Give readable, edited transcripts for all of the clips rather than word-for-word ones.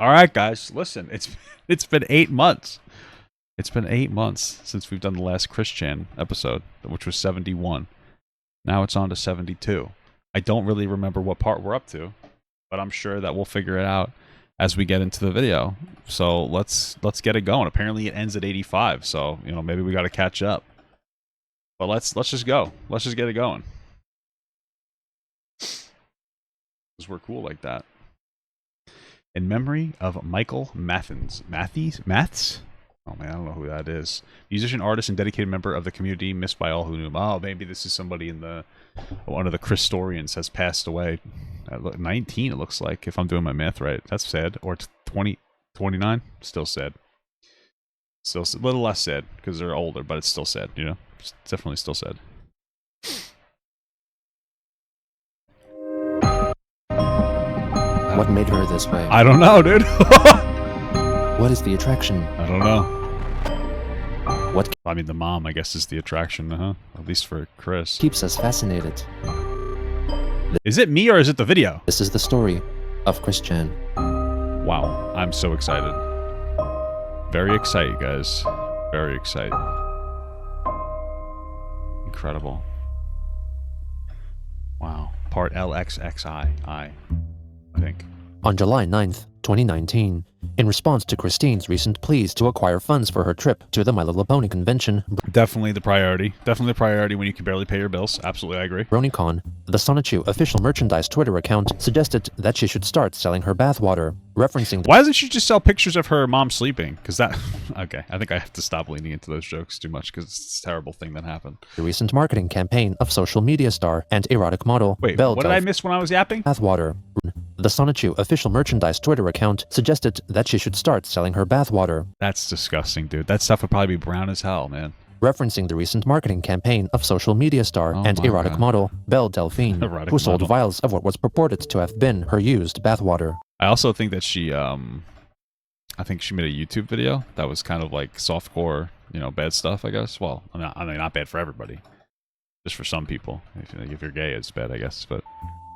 All right, guys, listen. It's been 8 months. It's been 8 months since we've done the last Christian episode, which was 71. Now it's on to 72. I don't really remember what part we're up to, but I'm sure that we'll figure it out as we get into the video. So let's get it going. Apparently it ends at 85, so maybe we got to catch up. But let's just go. Let's just get it going. Because we're cool like that. In memory of Michael Maths? Oh man, I don't know who that is. Musician, artist, and dedicated member of the community, missed by all who knew him. Oh, maybe this is somebody in the... One of the Christorians has passed away. 19, it looks like, if I'm doing my math right. That's sad. Or 20, 29? Still sad. Still a little less sad, because they're older, but it's still sad, It's definitely still sad. What made her this way? I don't know, dude. What is the attraction? I don't know. What I mean, the mom, I guess, is the attraction, At least for Chris. keeps us fascinated? Is it me or is it the video? This is the story of Christian. Wow, I'm so excited. Very excited, guys. Very excited. Incredible. Wow. Part LXXI, I think. On July 9th, 2019, in response to Christine's recent pleas to acquire funds for her trip to the My Little Pony convention, Definitely the priority. Definitely the priority when you can barely pay your bills. Absolutely, I agree. BronyCon, the Sonichu official merchandise Twitter account, suggested that she should start selling her bathwater, referencing Why doesn't she just sell pictures of her mom sleeping? Because that... Okay, I think I have to stop leaning into those jokes too much because it's a terrible thing that happened. the recent marketing campaign of social media star and erotic model Wait, Belle what did I miss when I was yapping? Bathwater. The Sonichu official merchandise Twitter account suggested that she should start selling her bathwater, That's disgusting, dude. That stuff would probably be brown as hell, man. referencing the recent marketing campaign of social media star Oh and my erotic God. model Belle Delphine, Erotic who sold model. vials of what was purported to have been her used bathwater. I also think that she, I think she made a YouTube video that was kind of like softcore, bad stuff, I guess. Well, I mean, not bad for everybody. Just for some people. If you're gay, it's bad, I guess, but...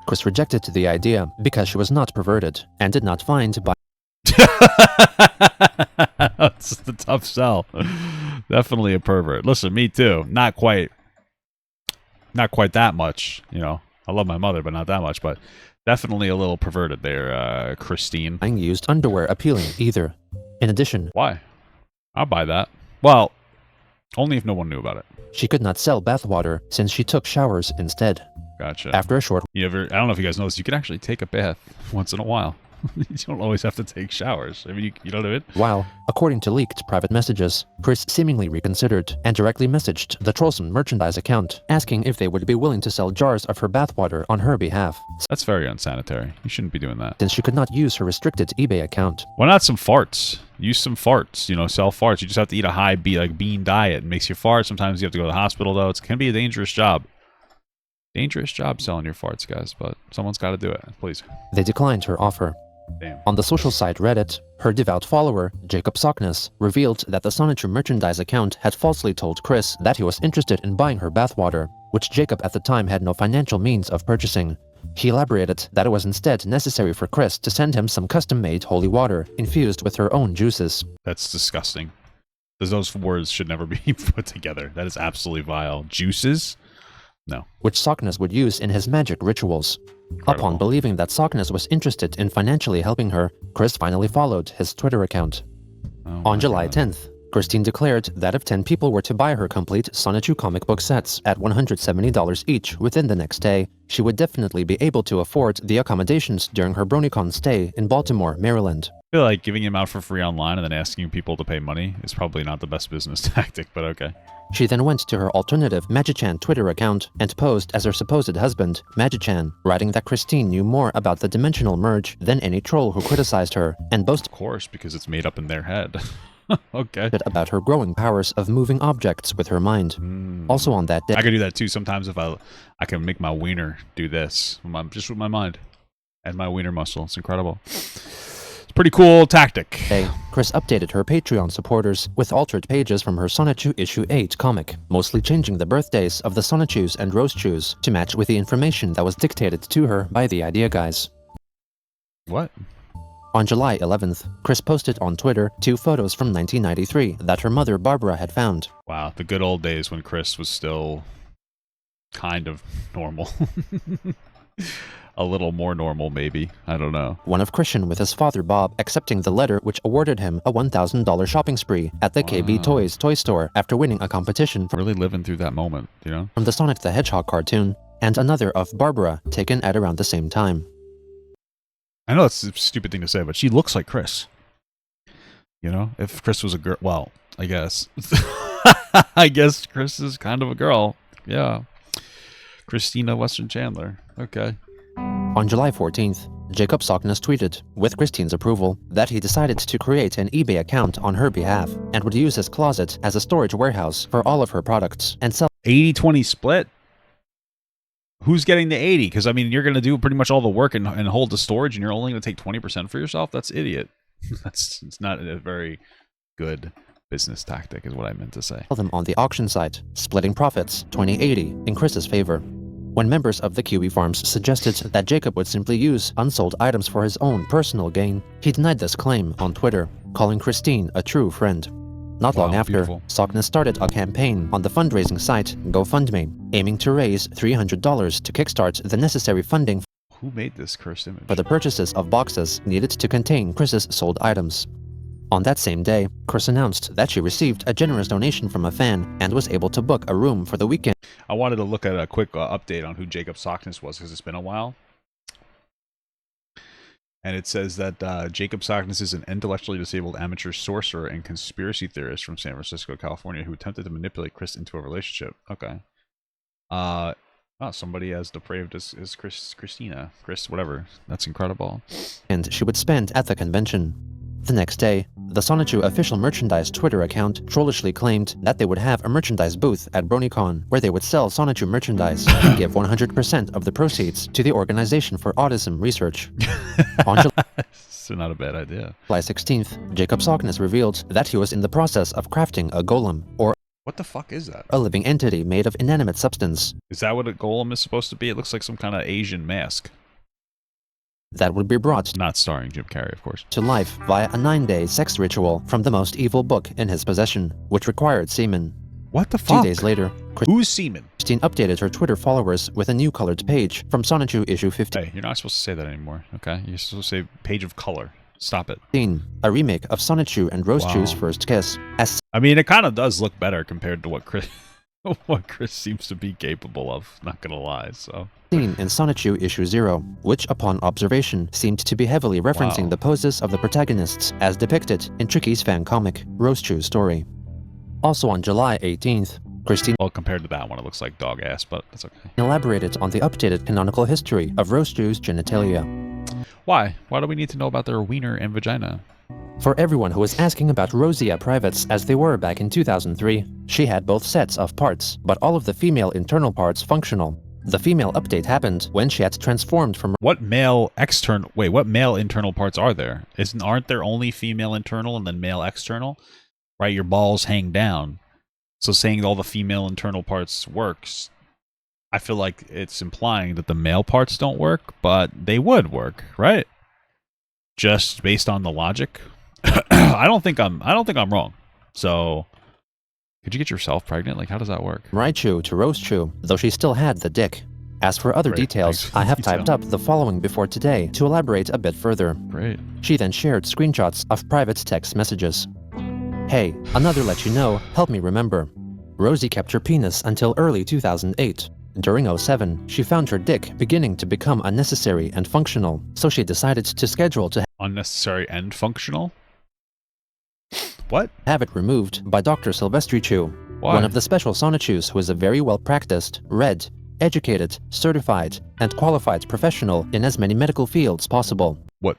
Chris rejected the idea because she was not perverted and did not find by It's the tough sell. Definitely a pervert. Listen, me too. Not quite that much, I love my mother, but not that much, but definitely a little perverted there, Christine. buying used underwear appealing either. In addition, Why? I'll buy that. Well, only if no one knew about it. she could not sell bathwater since she took showers instead. Gotcha. After a short I don't know if you guys know this, you can actually take a bath once in a while. You don't always have to take showers. I mean, you know what I mean? while, according to leaked private messages, Chris seemingly reconsidered and directly messaged the Trollsome merchandise account, asking if they would be willing to sell jars of her bathwater on her behalf, That's very unsanitary. You shouldn't be doing that. since she could not use her restricted eBay account. Why not some farts? Use some farts, sell farts. You just have to eat a high bean diet. It makes you fart. Sometimes you have to go to the hospital, though. It can be a dangerous job. Dangerous job selling your farts, guys, but someone's got to do it. Please. They declined her offer. Damn. On the social site Reddit, her devout follower, Jacob Sockness, revealed that the Sonichu merchandise account had falsely told Chris that he was interested in buying her bathwater, which Jacob at the time had no financial means of purchasing. He elaborated that it was instead necessary for Chris to send him some custom-made holy water infused with her own juices. That's disgusting. Those words should never be put together. That is absolutely vile. Juices? No. Which Sockness would use in his magic rituals. Incredible. Upon believing that Sockness was interested in financially helping her, Chris finally followed his Twitter account. Oh On my July God. 10th, Christine declared that if 10 people were to buy her complete Sonichu comic book sets at $170 each within the next day, she would definitely be able to afford the accommodations during her BronyCon stay in Baltimore, Maryland. I feel like giving him out for free online and then asking people to pay money is probably not the best business tactic, but okay. She then went to her alternative Magican Twitter account and posed as her supposed husband, Magican, writing that Christine knew more about the dimensional merge than any troll who criticized her, and boasted Of course, because it's made up in their head. Okay. about her growing powers of moving objects with her mind. Also on that day, I could do that too. Sometimes if I can make my wiener do this, just with my mind and my wiener muscle. It's incredible. It's a pretty cool tactic. Chris updated her Patreon supporters with altered pages from her Sonichu Issue 8 comic, mostly changing the birthdays of the Sonichus and Rosechus to match with the information that was dictated to her by the idea guys. What? On July 11th, Chris posted on Twitter 2 photos from 1993 that her mother Barbara had found. Wow, the good old days when Chris was still kind of normal. A little more normal, maybe. I don't know. One of Christian with his father Bob accepting the letter which awarded him a $1,000 shopping spree at the KB Toys toy store after winning a competition Really living through that moment, you know? from the Sonic the Hedgehog cartoon, and another of Barbara taken at around the same time. I know that's a stupid thing to say, but she looks like Chris. You know? If Chris was a girl, well, I guess. I guess Chris is kind of a girl. Yeah. Christina Western Chandler. Okay. On July 14th, Jacob Sockness tweeted, with Christine's approval, that he decided to create an eBay account on her behalf and would use his closet as a storage warehouse for all of her products and sell 80-20 split? Who's getting the 80? Because, I mean, you're going to do pretty much all the work and hold the storage, and you're only going to take 20% for yourself? That's idiot. It's not a very good business tactic, is what I meant to say. them on the auction site, splitting profits 20-80 in Chris's favor. When members of the Kiwi Farms suggested that Jacob would simply use unsold items for his own personal gain, he denied this claim on Twitter, calling Christine a true friend. Not long after, beautiful. Sockness started a campaign on the fundraising site GoFundMe, aiming to raise $300 to kickstart the necessary funding Who made this cursed image? for the purchases of boxes needed to contain Chris's sold items. On that same day, Chris announced that she received a generous donation from a fan and was able to book a room for the weekend. I wanted to look at a quick update on who Jacob Sockness was, because it's been a while. And it says that Jacob Sockness is an intellectually disabled amateur sorcerer and conspiracy theorist from San Francisco, California, who attempted to manipulate Chris into a relationship. Okay. Oh, somebody as depraved as Christina. Chris, whatever. That's incredible. And she would spend at the convention. The next day, the Sonichu official merchandise Twitter account trollishly claimed that they would have a merchandise booth at BronyCon where they would sell Sonichu merchandise and give 100% of the proceeds to the Organization for Autism Research. On So not a bad idea. July 16th, Jacob Sockness revealed that he was in the process of crafting a golem, or What the fuck is that? a living entity made of inanimate substance, Is that what a golem is supposed to be? It looks like some kind of Asian mask. that would be brought Not starring Jim Carrey, of course. to life via a 9-day sex ritual from the most evil book in his possession, which required semen. What the 2 fuck? days later, Who's semen? Christine updated her Twitter followers with a new colored page from Sonichu issue 15, Hey, you're not supposed to say that anymore, okay? You're supposed to say page of color. Stop it. a remake of Sonichu and Rosechu's Wow. first kiss, as I mean, it kind of does look better compared to what Chris seems to be capable of, not gonna lie, so. seen in Sonichu issue 0, which upon observation seemed to be heavily referencing Wow. the poses of the protagonists as depicted in Tricky's fan comic, Rosechu's Story. Also on July 18th, Christine Well, compared to that one, it looks like dog ass, but that's okay. elaborated on the updated canonical history of Rosechu's genitalia. Why? Why do we need to know about their wiener and vagina? For everyone who was asking about Rosia privates as they were back in 2003, she had both sets of parts, but all of the female internal parts functional. The female update happened when she had transformed from What male internal parts are there? Aren't there only female internal and then male external? Right, your balls hang down. So saying all the female internal parts works, I feel like it's implying that the male parts don't work, but they would work, right? Just based on the logic. I don't think I'm wrong. So could you get yourself pregnant? Like, how does that work? Raichu to Rosechu, though she still had the dick. As for other Great, details, thanks for I the have detail. typed up the following before today to elaborate a bit further. Great. She then shared screenshots of private text messages. Hey, another let you know, help me remember. Rosie kept her penis until early 2008. During 07, she found her dick beginning to become unnecessary and functional, so she decided to schedule to Unnecessary and functional? What? have it removed by Dr. Silvestrichu, Why? one of the special Sonichus who is a very well-practiced, read, educated, certified, and qualified professional in as many medical fields possible. What?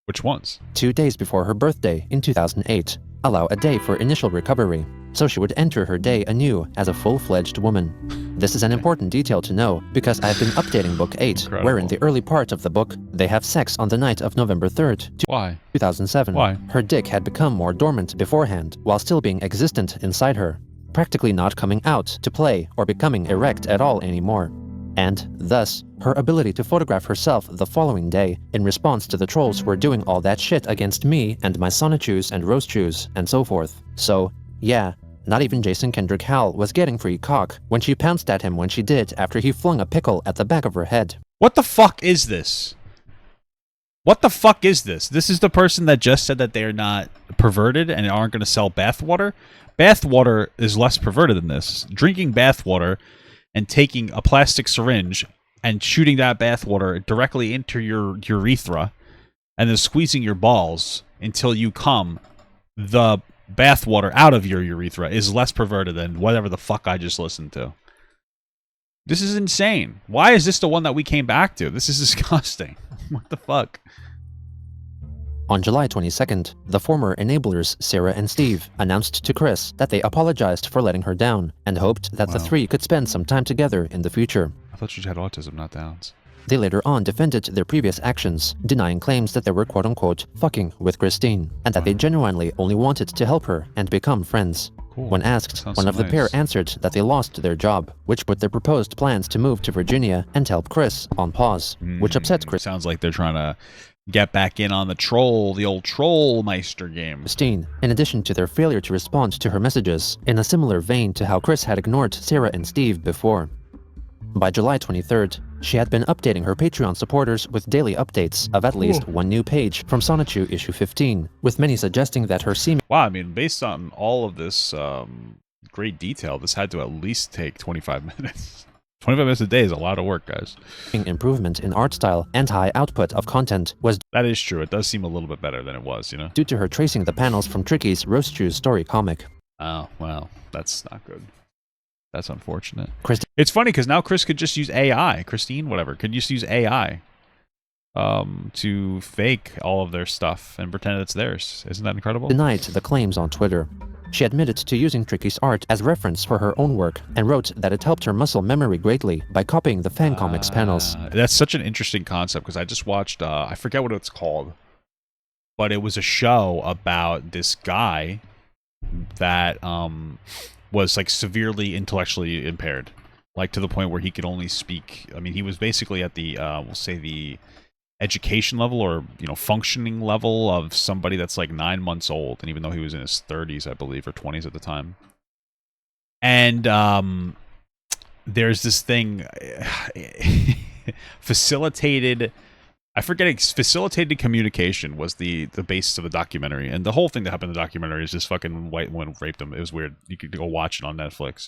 Which ones? 2 days before her birthday in 2008, allow a day for initial recovery, so she would enter her day anew as a full-fledged woman. This is an important detail to know because I've been updating Book 8, where in the early part of the book, they have sex on the night of November 3rd, Why? 2007. Why? Her dick had become more dormant beforehand, while still being existent inside her, practically not coming out to play or becoming erect at all anymore. and, thus, her ability to photograph herself the following day in response to the trolls who were doing all that shit against me and my Sonichus and Roastchus and so forth. So, yeah, not even Jason Kendrick Howell was getting free cock when she pounced at him when she did after he flung a pickle at the back of her head. What the fuck is this? What the fuck is this? This is the person that just said that they are not perverted and aren't going to sell bathwater? Bathwater is less perverted than this. Drinking bathwater and taking a plastic syringe and shooting that bathwater directly into your urethra and then squeezing your balls until you come the bathwater out of your urethra is less perverted than whatever the fuck I just listened to. This is insane. Why is this the one that we came back to? This is disgusting. What the fuck? On July 22nd, the former enablers Sarah and Steve announced to Chris that they apologized for letting her down and hoped that the three could spend some time together in the future. I thought she had autism, not Downs. They later on defended their previous actions, denying claims that they were quote-unquote fucking with Christine, and that they genuinely only wanted to help her and become friends. Cool. When asked, Sounds one so of the nice. pair answered that they lost their job, which put their proposed plans to move to Virginia and help Chris on pause, which upset Sounds like they're trying to get back in on the old Trollmeister game. Christine, in addition to their failure to respond to her messages, in a similar vein to how Chris had ignored Sarah and Steve before. By July 23rd, she had been updating her Patreon supporters with daily updates of at least one new page from Sonichu issue 15, with many suggesting that her seeming Wow, I mean, based on all of this great detail, this had to at least take 25 minutes. 25 minutes a day is a lot of work, guys. improvement in art style and high output of content was That is true. It does seem a little bit better than it was, you know? due to her tracing the panels from Tricky's Roastchus story comic. Oh, well, that's not good. That's unfortunate. Christine It's funny because now Chris could just use AI. Christine, whatever, could just use AI to fake all of their stuff and pretend it's theirs. Isn't that incredible? denied the claims on Twitter. She admitted to using Tricky's art as reference for her own work and wrote that it helped her muscle memory greatly by copying the fan comics panels. That's such an interesting concept because I just watched, I forget what it's called, but it was a show about this guy that was like severely intellectually impaired, like to the point where he could only speak. I mean, he was basically at the, we'll say the education level or, you know, functioning level of somebody that's like 9 months old. And even though he was in his 30s, I believe, or 20s at the time. And there's this thing, facilitated communication was the basis of the documentary. And the whole thing that happened in the documentary is this fucking white woman raped him. It was weird. You could go watch it on Netflix.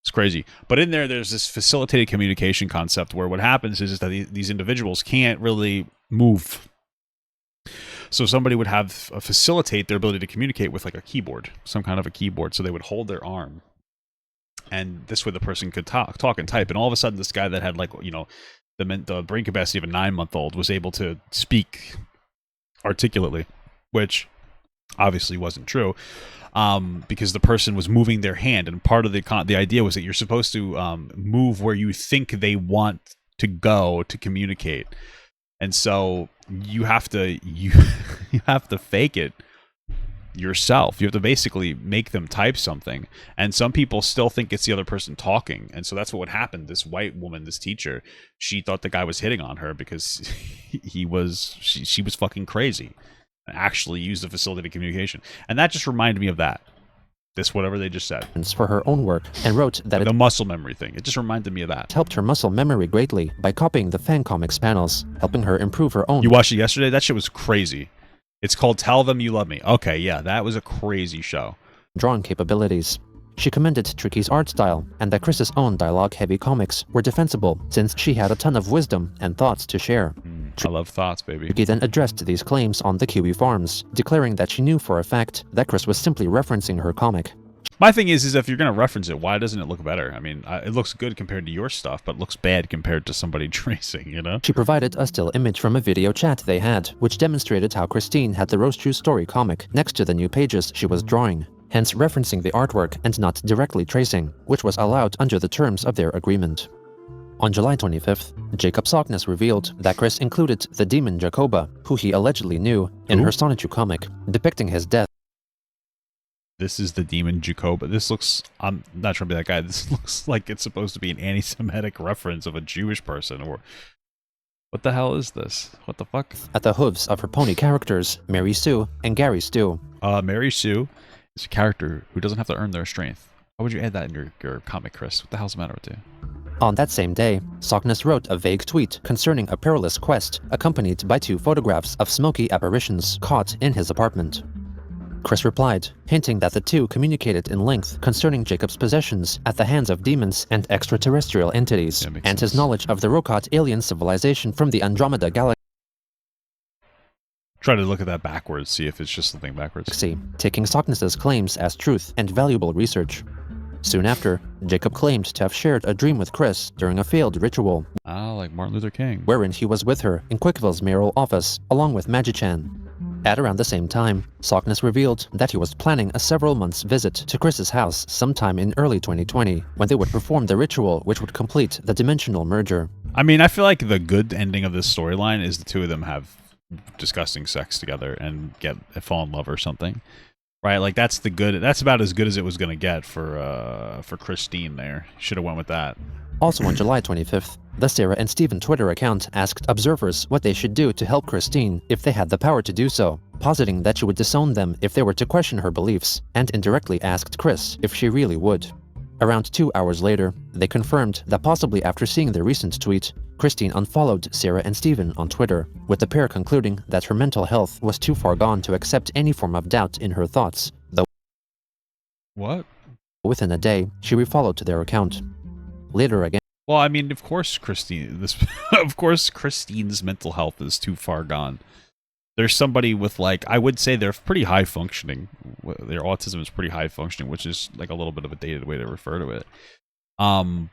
It's crazy. But in there's this facilitated communication concept where what happens is that these individuals can't really move. So somebody would have facilitate their ability to communicate with like a keyboard, some kind of a keyboard. So they would hold their arm. And this way the person could talk and type. And all of a sudden this guy that had like, you know, the brain capacity of a 9-month-old was able to speak articulately, which obviously wasn't true. Because the person was moving their hand, and part of the idea was that you're supposed to move where you think they want to go to communicate, and so you have to you have to fake it yourself. You have to basically make them type something, and some people still think it's the other person talking, and so that's what would happen. This white woman, this teacher, she thought the guy was hitting on her because she was fucking crazy. Actually use the facilitated communication, and that just reminded me of that. This whatever they just said for her own work and wrote that the muscle memory thing. It just reminded me of that. it helped her muscle memory greatly by copying the fan comics panels, helping her improve her own. You watched it yesterday? That shit was crazy. It's called Tell Them You Love Me. Okay, yeah, that was a crazy show. Drawing capabilities. She commended Tricky's art style and that Chris's own dialogue-heavy comics were defensible since she had a ton of wisdom and thoughts to share. I love thoughts, baby. Tricky then addressed these claims on the Kiwi Farms, declaring that she knew for a fact that Chris was simply referencing her comic. My thing is if you're going to reference it, why doesn't it look better? I mean, it looks good compared to your stuff, but looks bad compared to somebody tracing, you know? She provided a still image from a video chat they had, which demonstrated how Christine had the Roastchus story comic next to the new pages she was drawing, hence referencing the artwork and not directly tracing, which was allowed under the terms of their agreement. On July 25th, Jacob Sockness revealed that Chris included the demon Jacoba, who he allegedly knew, in her Sonichu comic, depicting his death. This is the demon Jacob. This looks, I'm not trying to be that guy. This looks like it's supposed to be an anti-Semitic reference of a Jewish person. Or what the hell is this? What the fuck? At the hooves of her pony characters, Mary Sue and Gary Stu. Mary Sue is a character who doesn't have to earn their strength. Why would you add that in your comic, Chris? What the hell's the matter with you? On that same day, Sockness wrote a vague tweet concerning a perilous quest, accompanied by 2 photographs of smoky apparitions caught in his apartment. Chris replied, hinting that the two communicated in length concerning Jacob's possessions at the hands of demons and extraterrestrial entities, and his knowledge of the Rokat alien civilization from the Andromeda Galaxy. Try to look at that backwards, see if it's just something backwards. Taking Sockness's claims as truth and valuable research. Soon after, Jacob claimed to have shared a dream with Chris during a failed ritual. Ah, like Martin Luther King. Wherein he was with her in Quickville's mayoral office, along with Magican. At around the same time, Sockness revealed that he was planning a several-months visit to Chris's house sometime in early 2020, when they would perform the ritual which would complete the dimensional merger. I mean, I feel like the good ending of this storyline is the two of them have disgusting sex together and fall in love or something. Right, like that's about as good as it was gonna get for Christine there. Should have went with that. Also on July 25th, the Sarah and Steven Twitter account asked observers what they should do to help Christine if they had the power to do so, positing that she would disown them if they were to question her beliefs, and indirectly asked Chris if she really would. Around 2 hours later, they confirmed that possibly after seeing their recent tweet, Christine unfollowed Sarah and Steven on Twitter, with the pair concluding that her mental health was too far gone to accept any form of doubt in her thoughts, though what? Within a day, she refollowed to their account. Later again. Well, I mean, of course Christine's mental health is too far gone. There's somebody with, like, I would say they're pretty high functioning. Their autism is pretty high functioning, which is like a little bit of a dated way to refer to it.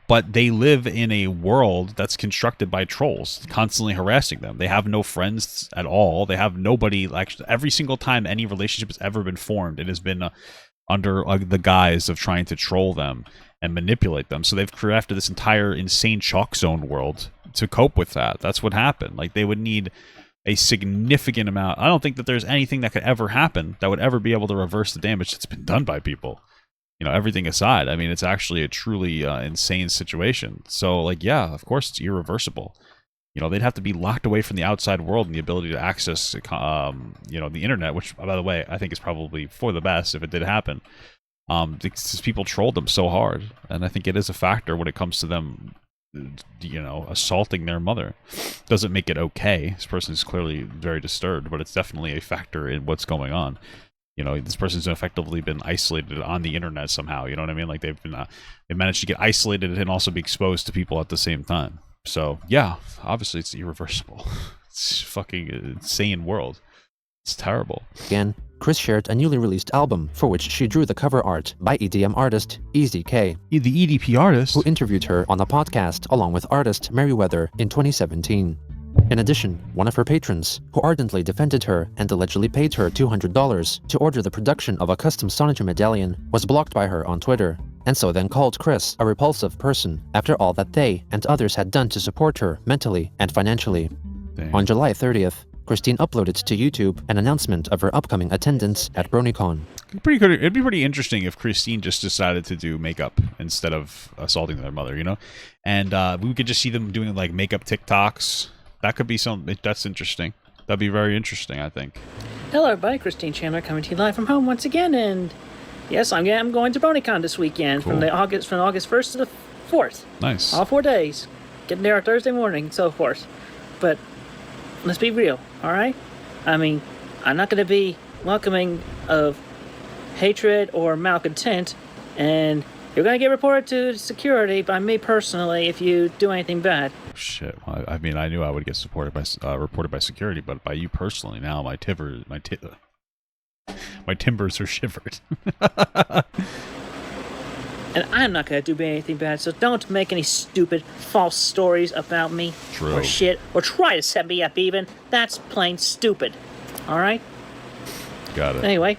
But they live in a world that's constructed by trolls, constantly harassing them. They have no friends at all. They have nobody. Like, every single time any relationship has ever been formed, it has been under the guise of trying to troll them and manipulate them. So they've crafted this entire insane chalk zone world to cope with that. That's what happened. Like, they would need a significant amount. I don't think that there's anything that could ever happen that would ever be able to reverse the damage that's been done by people. You know, everything aside, I mean, it's actually a truly insane situation. So, like, yeah, of course it's irreversible. You know, they'd have to be locked away from the outside world and the ability to access, you know, the internet, which, by the way, I think is probably for the best if it did happen. Because people trolled them so hard. And I think it is a factor when it comes to them, you know, assaulting their mother. Doesn't make it okay. This person is clearly very disturbed, but it's definitely a factor in what's going on. You know, this person's effectively been isolated on the internet somehow. You know what I mean? Like, they've managed to get isolated and also be exposed to people at the same time. So, yeah, obviously it's irreversible. It's a fucking insane world. It's terrible. Again, Chris shared a newly released album for which she drew the cover art by EDM artist EZK. The EDP artist? Who interviewed her on a podcast along with artist Merriweather in 2017. In addition, one of her patrons, who ardently defended her and allegedly paid her $200 to order the production of a custom Sonic medallion, was blocked by her on Twitter, and so then called Chris a repulsive person after all that they and others had done to support her mentally and financially. Dang. On July 30th, Christine uploaded to YouTube an announcement of her upcoming attendance at BronyCon. Pretty good. It'd be pretty interesting if Christine just decided to do makeup instead of assaulting their mother, you know? And we could just see them doing, like, makeup TikToks. That could be something that's interesting. That'd be very interesting, I think. Hello, everybody. Christine Chandler coming to you live from home once again, and yes, I'm going to BronyCon this weekend. Cool. from August 1st to the 4th. Nice. All 4 days. Getting there Thursday morning, so forth. But let's be real, all right? I mean, I'm not going to be welcoming of hatred or malcontent, and you're going to get reported to security by me personally if you do anything bad. Shit. Well, I mean, I knew I would get reported by security, but by you personally, now my timbers are shivered. And I'm not going to do anything bad, so don't make any stupid, false stories about me. True. Or shit, or try to set me up even. That's plain stupid. All right? Got it. Anyway,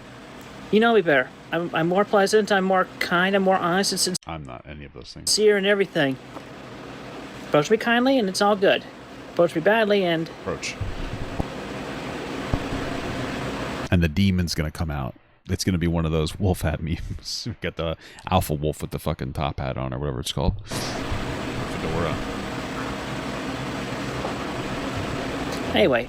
you know me better. I'm more pleasant, I'm more kind, I'm more honest and sincere. I'm not any of those things. Sincere and everything. Approach me kindly and it's all good. Approach me badly and... Approach. And the demon's gonna come out. it's going to be one of those wolf hat memes. We got the alpha wolf with the fucking top hat on or whatever it's called. Fedora. Anyway,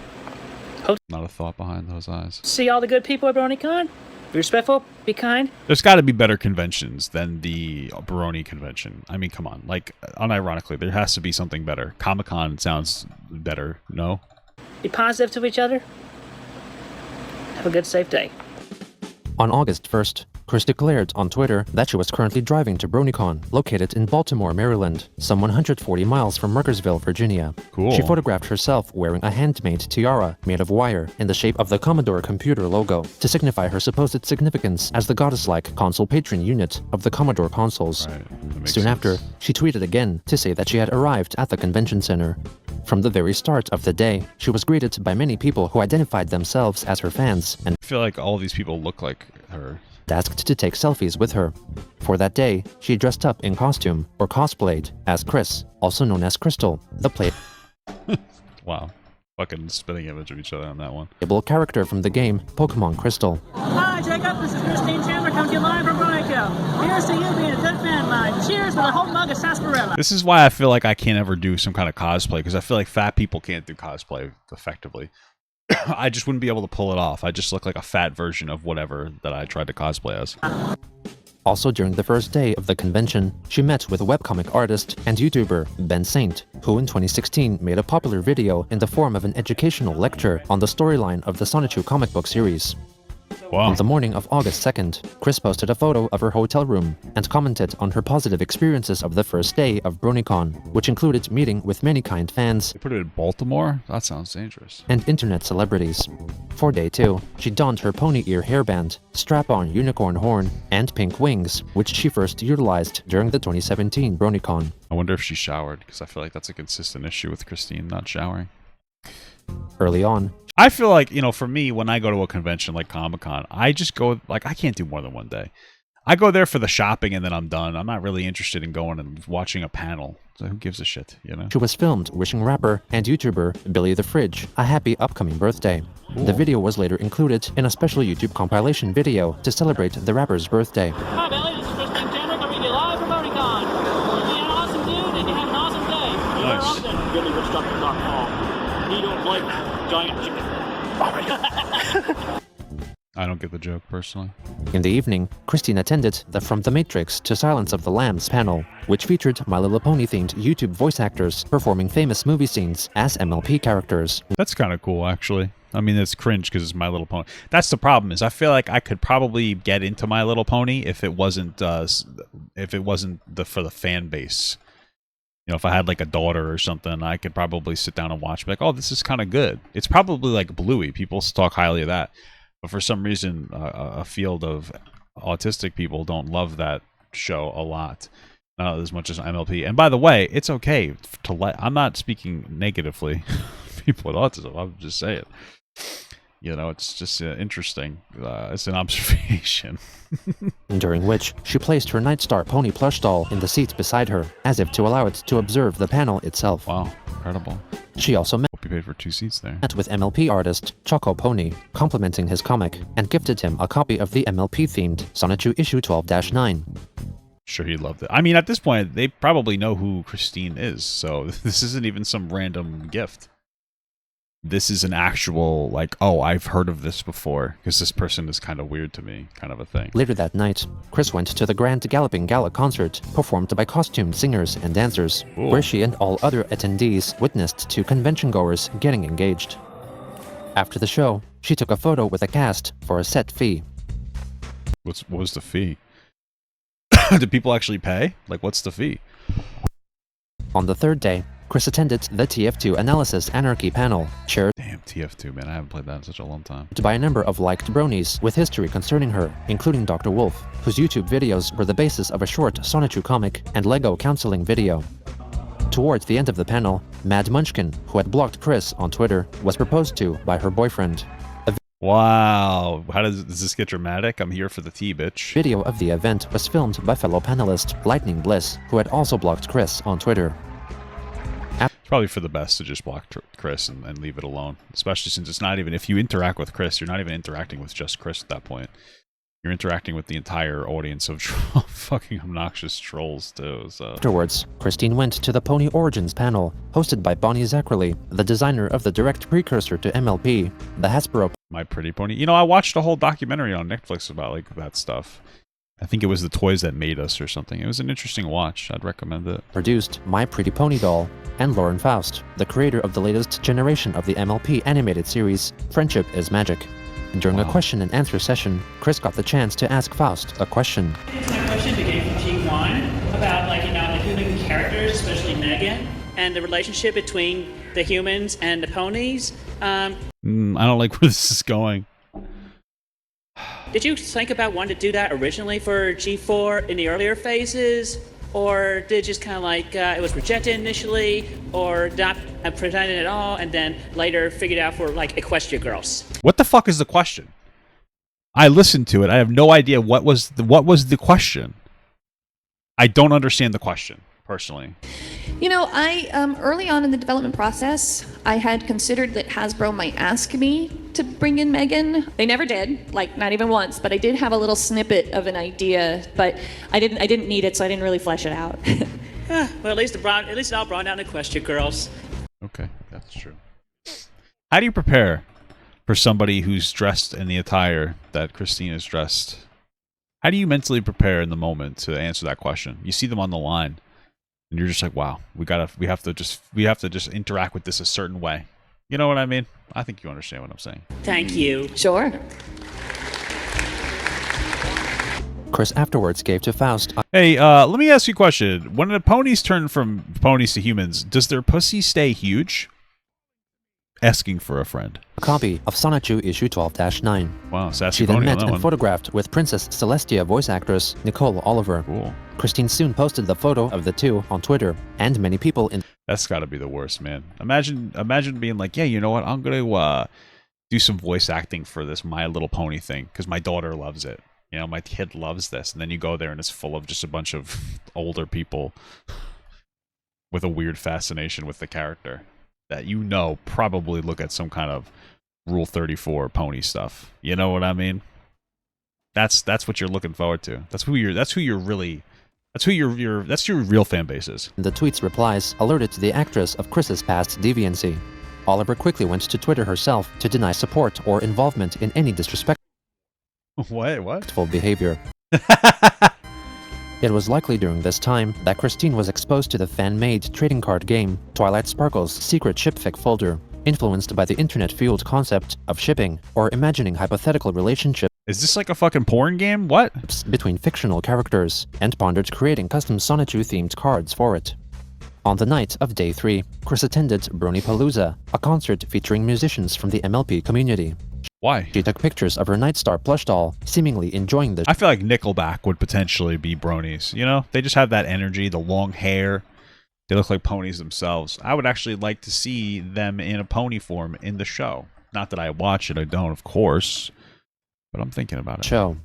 Not a thought behind those eyes. see all the good people at BronyCon? Be respectful, be kind. There's got to be better conventions than the Brony convention. I mean, come on. Like, unironically, there has to be something better. Comic-Con sounds better, no? Be positive to each other. Have a good, safe day. On August 1st, Chris declared on Twitter that she was currently driving to BronyCon, located in Baltimore, Maryland, some 140 miles from Merkersville, Virginia. Cool. She photographed herself wearing a handmade tiara made of wire in the shape of the Commodore computer logo to signify her supposed significance as the goddess-like console patron unit of the Commodore consoles. Right. That makes Soon sense. after, she tweeted again to say that she had arrived at the convention center. From the very start of the day, she was greeted by many people who identified themselves as her fans and I feel like all these people look like her. asked to take selfies with her. For that day, she dressed up in costume or cosplayed as Chris, also known as Crystal, the Wow. Fucking spitting image of each other on that one. playable character from the game Pokemon Crystal. Hi, Jacob. This is Christine Chandler coming to you live from BronyCon. Here's to you being a good fan of mine. Cheers with a whole mug of sarsaparilla. This is why I feel like I can't ever do some kind of cosplay, because I feel like fat people can't do cosplay effectively. I just wouldn't be able to pull it off. I just look like a fat version of whatever that I tried to cosplay as. Also during the first day of the convention, she met with webcomic artist and YouTuber Ben Saint, who in 2016 made a popular video in the form of an educational lecture on the storyline of the Sonichu comic book series. Wow. On the morning of August 2nd, Chris posted a photo of her hotel room and commented on her positive experiences of the first day of BronyCon, which included meeting with many kind fans They put it in Baltimore? That sounds dangerous. and internet celebrities. For day 2, she donned her pony ear hairband, strap-on unicorn horn, and pink wings, which she first utilized during the 2017 BronyCon. I wonder if she showered, because I feel like that's a consistent issue with Christine not showering. Early on, I feel like, you know, for me, when I go to a convention like Comic-Con, I just go, like, I can't do more than one day. I go there for the shopping and then I'm done. I'm not really interested in going and watching a panel. So who gives a shit, you know? she was filmed wishing rapper and YouTuber Billy the Fridge a happy upcoming birthday. The video was later included in a special YouTube compilation video to celebrate the rapper's birthday. Hi, Billy. This is Christine Chandler coming to you live from BronyCon. You're an awesome dude and you have an awesome day. Nice. Awesome. Billy was stuck in Dark Hall. He don't like giant chicken. I don't get the joke, personally. In the evening, Christine attended the From the Matrix to Silence of the Lambs panel, which featured My Little Pony-themed YouTube voice actors performing famous movie scenes as MLP characters. That's kind of cool, actually. I mean, it's cringe because it's My Little Pony. That's the problem. Is I feel like I could probably get into My Little Pony if it wasn't for the fan base. You know, if I had like a daughter or something, I could probably sit down and watch. Be like, oh, this is kind of good. It's probably like Bluey. People talk highly of that, but for some reason, a field of autistic people don't love that show a lot. Not as much as MLP. And by the way, it's okay to let. I'm not speaking negatively. People with autism. I'm just saying. You know, it's just interesting. It's an observation. During which, she placed her Nightstar pony plush doll in the seat beside her, as if to allow it to observe the panel itself. Wow, incredible. She also Hope you paid for 2 seats there. met with MLP artist Choco Pony, complimenting his comic, and gifted him a copy of the MLP-themed Sonichu issue 12-9. Sure, he loved it. I mean, at this point, they probably know who Christine is, so this isn't even some random gift. This is an actual, like, oh, I've heard of this before, because this person is kind of weird to me, kind of a thing. Later that night, Chris went to the Grand Galloping Gala concert, performed by costumed singers and dancers, Cool. where she and all other attendees witnessed 2 convention-goers getting engaged. After the show, she took a photo with the cast for a set fee. What was the fee? Did people actually pay? Like, what's the fee? On the third day, Chris attended the TF2 Analysis Anarchy panel, chaired Damn, TF2, man. I haven't played that in such a long time. by a number of liked bronies with history concerning her, including Dr. Wolf, whose YouTube videos were the basis of a short Sonichu comic and Lego counseling video. Towards the end of the panel, Mad Munchkin, who had blocked Chris on Twitter, was proposed to by her boyfriend. Wow. How does this get dramatic? I'm here for the tea, bitch. Video of the event was filmed by fellow panelist Lightning Bliss, who had also blocked Chris on Twitter. It's probably for the best to just block Chris and leave it alone. Especially since it's not even, if you interact with Chris, you're not even interacting with just Chris at that point. You're interacting with the entire audience of fucking obnoxious trolls too. So Afterwards, Christine went to the Pony Origins panel, hosted by Bonnie Zackerley, the designer of the direct precursor to MLP, the Hasbro My Pretty Pony. You know, I watched a whole documentary on Netflix about like that stuff. I think it was The Toys That Made Us or something. It was an interesting watch. I'd recommend it. produced My Pretty Pony doll, and Lauren Faust, the creator of the latest generation of the MLP animated series, Friendship is Magic. During a question and answer session, Chris got the chance to ask Faust a question. My question began from G1 about, like, you know, the human characters, especially Megan, and the relationship between the humans and the ponies. I don't like where this is going. Did you think about wanting to do that originally for G4 in the earlier phases? Or did it just kind of like, it was rejected initially, or not presented at all, and then later figured out for, like, Equestria Girls? What the fuck is the question? I listened to it. I have no idea what was the question. I don't understand the question, personally. You know, I early on in the development process, I had considered that Hasbro might ask me to bring in Megan. They never did, like not even once, but I did have a little snippet of an idea, but I didn't need it, so I didn't really flesh it out. Well, at least it all brought down to Equestria Girls. Okay, that's true. How do you prepare for somebody who's dressed in the attire that Christine is dressed? How do you mentally prepare in the moment to answer that question? You see them on the line, and you're just like, wow, we have to just interact with this a certain way. You know what I mean? I think you understand what I'm saying. Thank you. Sure. Chris afterwards gave to Faust Hey, let me ask you a question. When the ponies turn from ponies to humans, does their pussy stay huge? Asking for a friend. a copy of Sonichu issue 12-9. Wow, sassy She then pony on met that and one. photographed with Princess Celestia voice actress Nicole Oliver. Cool. Christine soon posted the photo of the two on Twitter, and many people in That's got to be the worst, man. Imagine being like, yeah, you know what? I'm gonna do some voice acting for this My Little Pony thing because my daughter loves it. You know, my kid loves this, and then you go there and it's full of just a bunch of older people with a weird fascination with the character that you know probably look at some kind of Rule 34 pony stuff. You know what I mean? That's what you're looking forward to. That's your real fan base is. the tweet's replies alerted the actress of Chris's past deviancy. Oliver quickly went to Twitter herself to deny support or involvement in any disrespectful What? behavior. It was likely during this time that Christine was exposed to the fan-made trading card game Twilight Sparkle's secret shipfic folder, influenced by the internet-fueled concept of shipping or imagining hypothetical relationships Is this like a fucking porn game? What? between fictional characters, and pondered creating custom Sonichu-themed cards for it. On the night of Day 3, Chris attended BronyPalooza, a concert featuring musicians from the MLP community. Why? She took pictures of her Nightstar plush doll, seemingly enjoying the I feel like Nickelback would potentially be bronies. You know, they just have that energy, the long hair. They look like ponies themselves. I would actually like to see them in a pony form in the show. Not that I watch it, I don't, of course. But I'm thinking about it. show.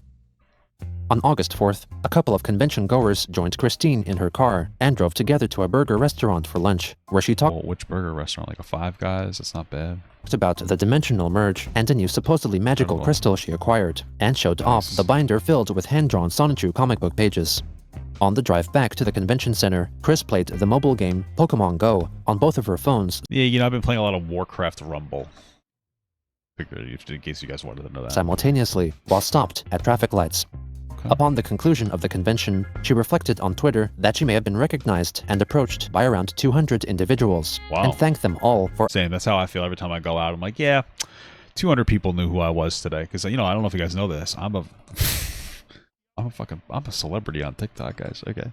On August 4th, a couple of convention goers joined Christine in her car and drove together to a burger restaurant for lunch, where she talked Well, which burger restaurant? Like a Five Guys? That's not bad. about the dimensional merge and a new supposedly magical Incredible. crystal she acquired, and showed off Nice. the binder filled with hand-drawn Sonichu comic book pages. On the drive back to the convention center, Chris played the mobile game Pokemon Go on both of her phones Yeah, you know, I've been playing a lot of Warcraft Rumble. Figured in case you guys wanted to know that. simultaneously while stopped at traffic lights. Okay. Upon the conclusion of the convention, she reflected on Twitter that she may have been recognized and approached by around 200 individuals, Wow. and thanked them all for Same. That's how I feel every time I go out. I'm like, yeah, 200 people knew who I was today. Because, you know, I don't know if you guys know this. I'm a celebrity on TikTok, guys. Okay.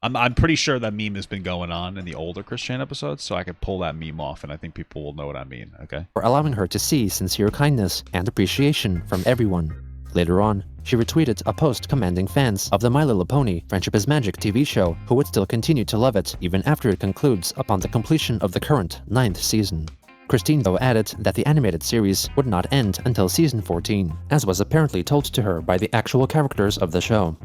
I'm pretty sure that meme has been going on in the older Christian episodes, so I could pull that meme off, and I think people will know what I mean. Okay. allowing her to see sincere kindness and appreciation from everyone. Later on, she retweeted a post commanding fans of the My Little Pony Friendship is Magic TV show who would still continue to love it even after it concludes upon the completion of the current 9th season. Christine, though, added that the animated series would not end until season 14, as was apparently told to her by the actual characters of the show.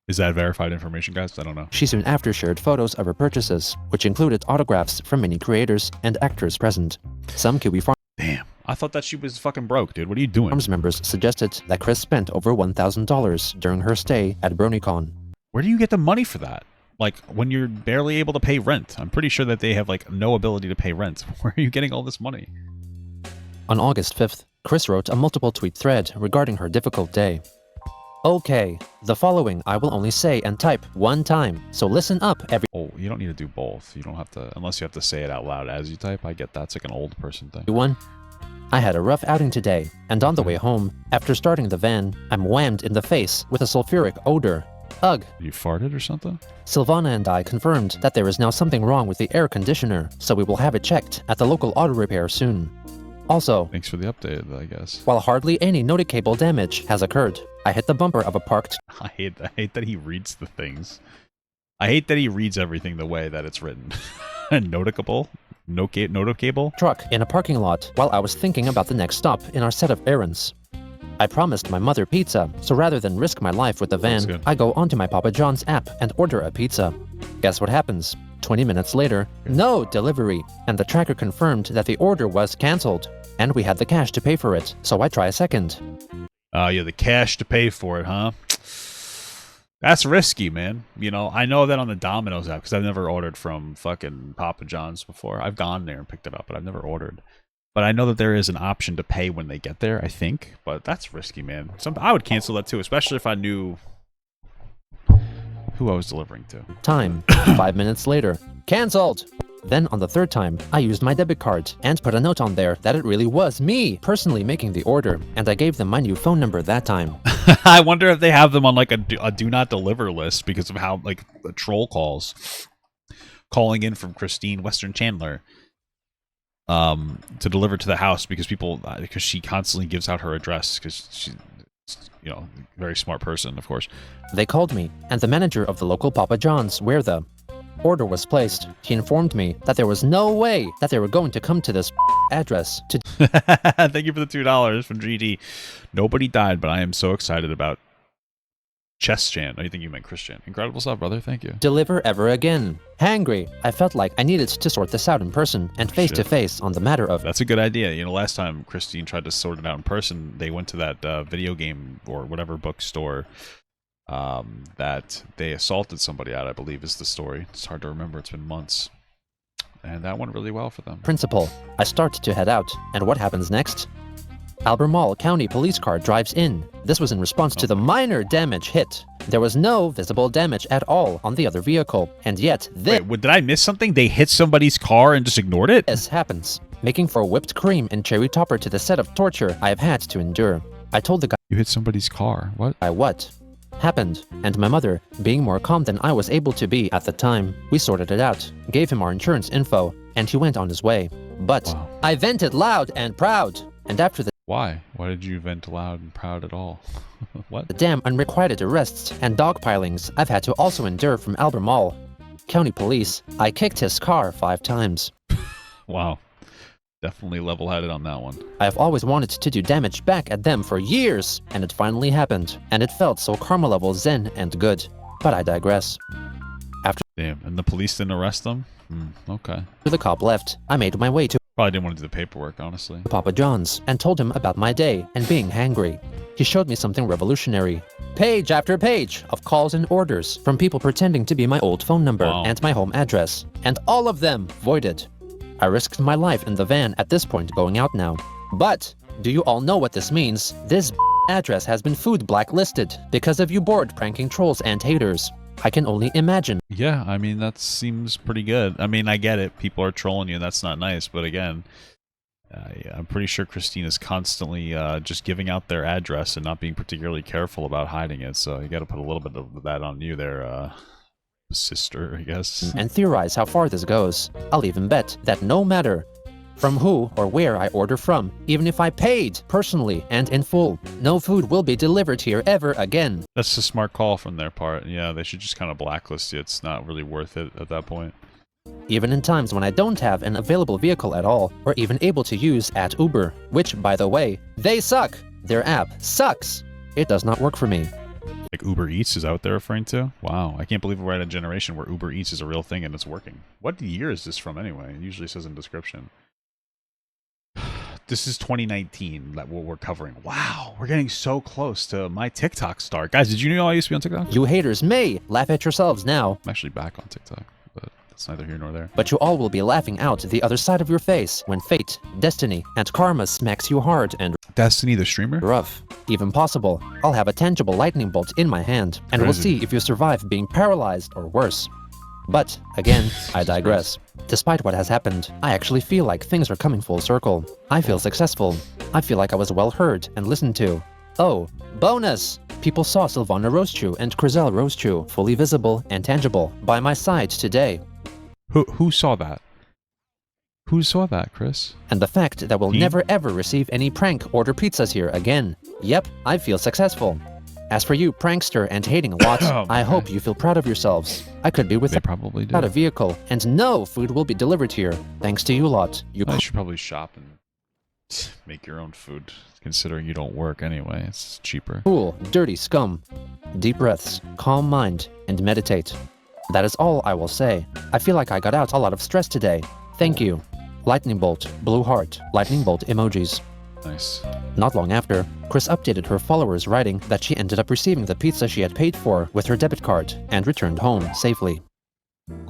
Is that verified information, guys? I don't know. She soon after shared photos of her purchases, which included autographs from many creators and actors present. Some Kiwi farm Damn. I thought that she was fucking broke, dude. What are you doing? Arms members suggested that Chris spent over $1,000 during her stay at BronyCon. Where do you get the money for that? Like, when you're barely able to pay rent. I'm pretty sure that they have, like, no ability to pay rent. Where are you getting all this money? On August 5th, Chris wrote a multiple tweet thread regarding her difficult day. Okay, the following I will only say and type one time, so listen up Oh, you don't need to do both. You don't have to, unless you have to say it out loud as you type. I get that. It's like an old person thing. everyone. I had a rough outing today, and on the way home, after starting the van, I'm whammed in the face with a sulfuric odor. Ugh. You farted or something? Silvana and I confirmed that there is now something wrong with the air conditioner, so we will have it checked at the local auto repair soon. Also, Thanks for the update, I guess. while hardly any noticable damage has occurred, I hit the bumper of a parked I hate that he reads the things. I hate that he reads everything the way that it's written. Noticable? Noticable? truck in a parking lot while I was thinking about the next stop in our set of errands. I promised my mother pizza, so rather than risk my life with the That's van, good. I go onto my Papa John's app and order a pizza. Guess what happens? 20 minutes later, no delivery, and the tracker confirmed that the order was cancelled, and we had the cash to pay for it, so I try a second. Yeah, the cash to pay for it, huh? That's risky, man. You know, I know that on the Domino's app, because I've never ordered from fucking Papa John's before. I've gone there and picked it up, but I've never ordered. But I know that there is an option to pay when they get there, I think. But that's risky, man. I would cancel that too, especially if I knew who I was delivering to. Time, 5 minutes later, cancelled! Then on the third time, I used my debit card and put a note on there that it really was me personally making the order, and I gave them my new phone number that time. I wonder if they have them on like a do not deliver list because of how like the troll calls calling in from Christine Western Chandler to deliver to the house because because she constantly gives out her address because she's, you know, a very smart person, of course. They called me, and the manager of the local Papa John's, where the order was placed, he informed me that there was no way that they were going to come to this address to Thank you for the $2 from GD. Nobody died, but I am so excited about Chess Chan. I think you meant Christian. Incredible stuff, brother. Thank you. deliver ever again. Hangry, I felt like I needed to sort this out in person and face to face on the matter of That's a good idea. You know, last time Christine tried to sort it out in person, they went to that video game or whatever bookstore that they assaulted somebody at, I believe is the story. It's hard to remember. It's been months. And that went really well for them. principal. I start to head out, and what happens next? Albemarle County police car drives in. This was in response to the minor damage hit. There was no visible damage at all on the other vehicle, and yet Wait, did I miss something? They hit somebody's car and just ignored it? this happens, making for whipped cream and cherry topper to the set of torture I have had to endure. I told the You hit somebody's car. What? guy what happened, and my mother, being more calm than I was able to be at the time, we sorted it out, gave him our insurance info, and he went on his way. But Wow. I vented loud and proud, and after the Why? Why did you vent loud and proud at all? What? damn unrequited arrests and dogpilings I've had to also endure from Albemarle County Police, I kicked his car 5 times. Wow. Definitely level-headed on that one. I have always wanted to do damage back at them for years, and it finally happened, and it felt so karma level zen and good. But I digress. Damn. And the police didn't arrest them? Okay. After the cop left, I made my way to Probably didn't want to do the paperwork, honestly. Papa John's and told him about my day and being hangry. He showed me something revolutionary. Page after page of calls and orders from people pretending to be my old phone number Wow. and my home address, and all of them voided. I risked my life in the van at this point going out now. But, do you all know what this means? This address has been food blacklisted because of you bored pranking trolls and haters. I can only imagine. Yeah, I mean, that seems pretty good. I mean, I get it. People are trolling you, and that's not nice. But again, I'm pretty sure Christine is constantly just giving out their address and not being particularly careful about hiding it. So you got to put a little bit of that on you there, sister, I guess. And theorize how far this goes. I'll even bet that no matter from who or where I order from, even if I paid personally and in full, no food will be delivered here ever again. That's a smart call from their part. Yeah, they should just kind of blacklist you. It's not really worth it at that point. Even in times when I don't have an available vehicle at all, or even able to use at Uber, which, by the way, they suck. Their app sucks. It does not work for me. Like Uber Eats, is that what they're referring to? Wow, I can't believe we're at a generation where Uber Eats is a real thing and it's working. What year is this from anyway? It usually says in description. this is 2019 that what we're covering. Wow, we're getting so close to my TikTok start. Guys, did you know I used to be on TikTok? You haters may laugh at yourselves now, I'm actually back on TikTok, but that's neither here nor there. but you all will be laughing out the other side of your face when fate, destiny, and karma smacks you hard and Destiny the streamer? rough. Even possible, I'll have a tangible lightning bolt in my hand, and we'll Crazy. see if you survive being paralyzed or worse. But, again, I digress. Despite what has happened, I actually feel like things are coming full circle. I feel successful. I feel like I was well heard and listened to. Oh, bonus! People saw Sylvana Rosechew and Crizel Rosechew, fully visible and tangible, by my side today. Who saw that? Who saw that, Chris? And the fact that we'll Team? never ever receive any prank order pizzas here again. Yep, I feel successful. As for you, prankster and hating a lot, Oh, I man. hope you feel proud of yourselves. I could be They without probably did. a vehicle, and no food will be delivered here, thanks to you lot. You I should probably shop and make your own food, considering you don't work anyway. It's cheaper. cool, dirty scum. Deep breaths, calm mind, and meditate. That is all I will say. I feel like I got out a lot of stress today. Thank you. Lightning bolt, blue heart, lightning bolt emojis. Nice. Not long after, Chris updated her followers writing that she ended up receiving the pizza she had paid for with her debit card and returned home safely.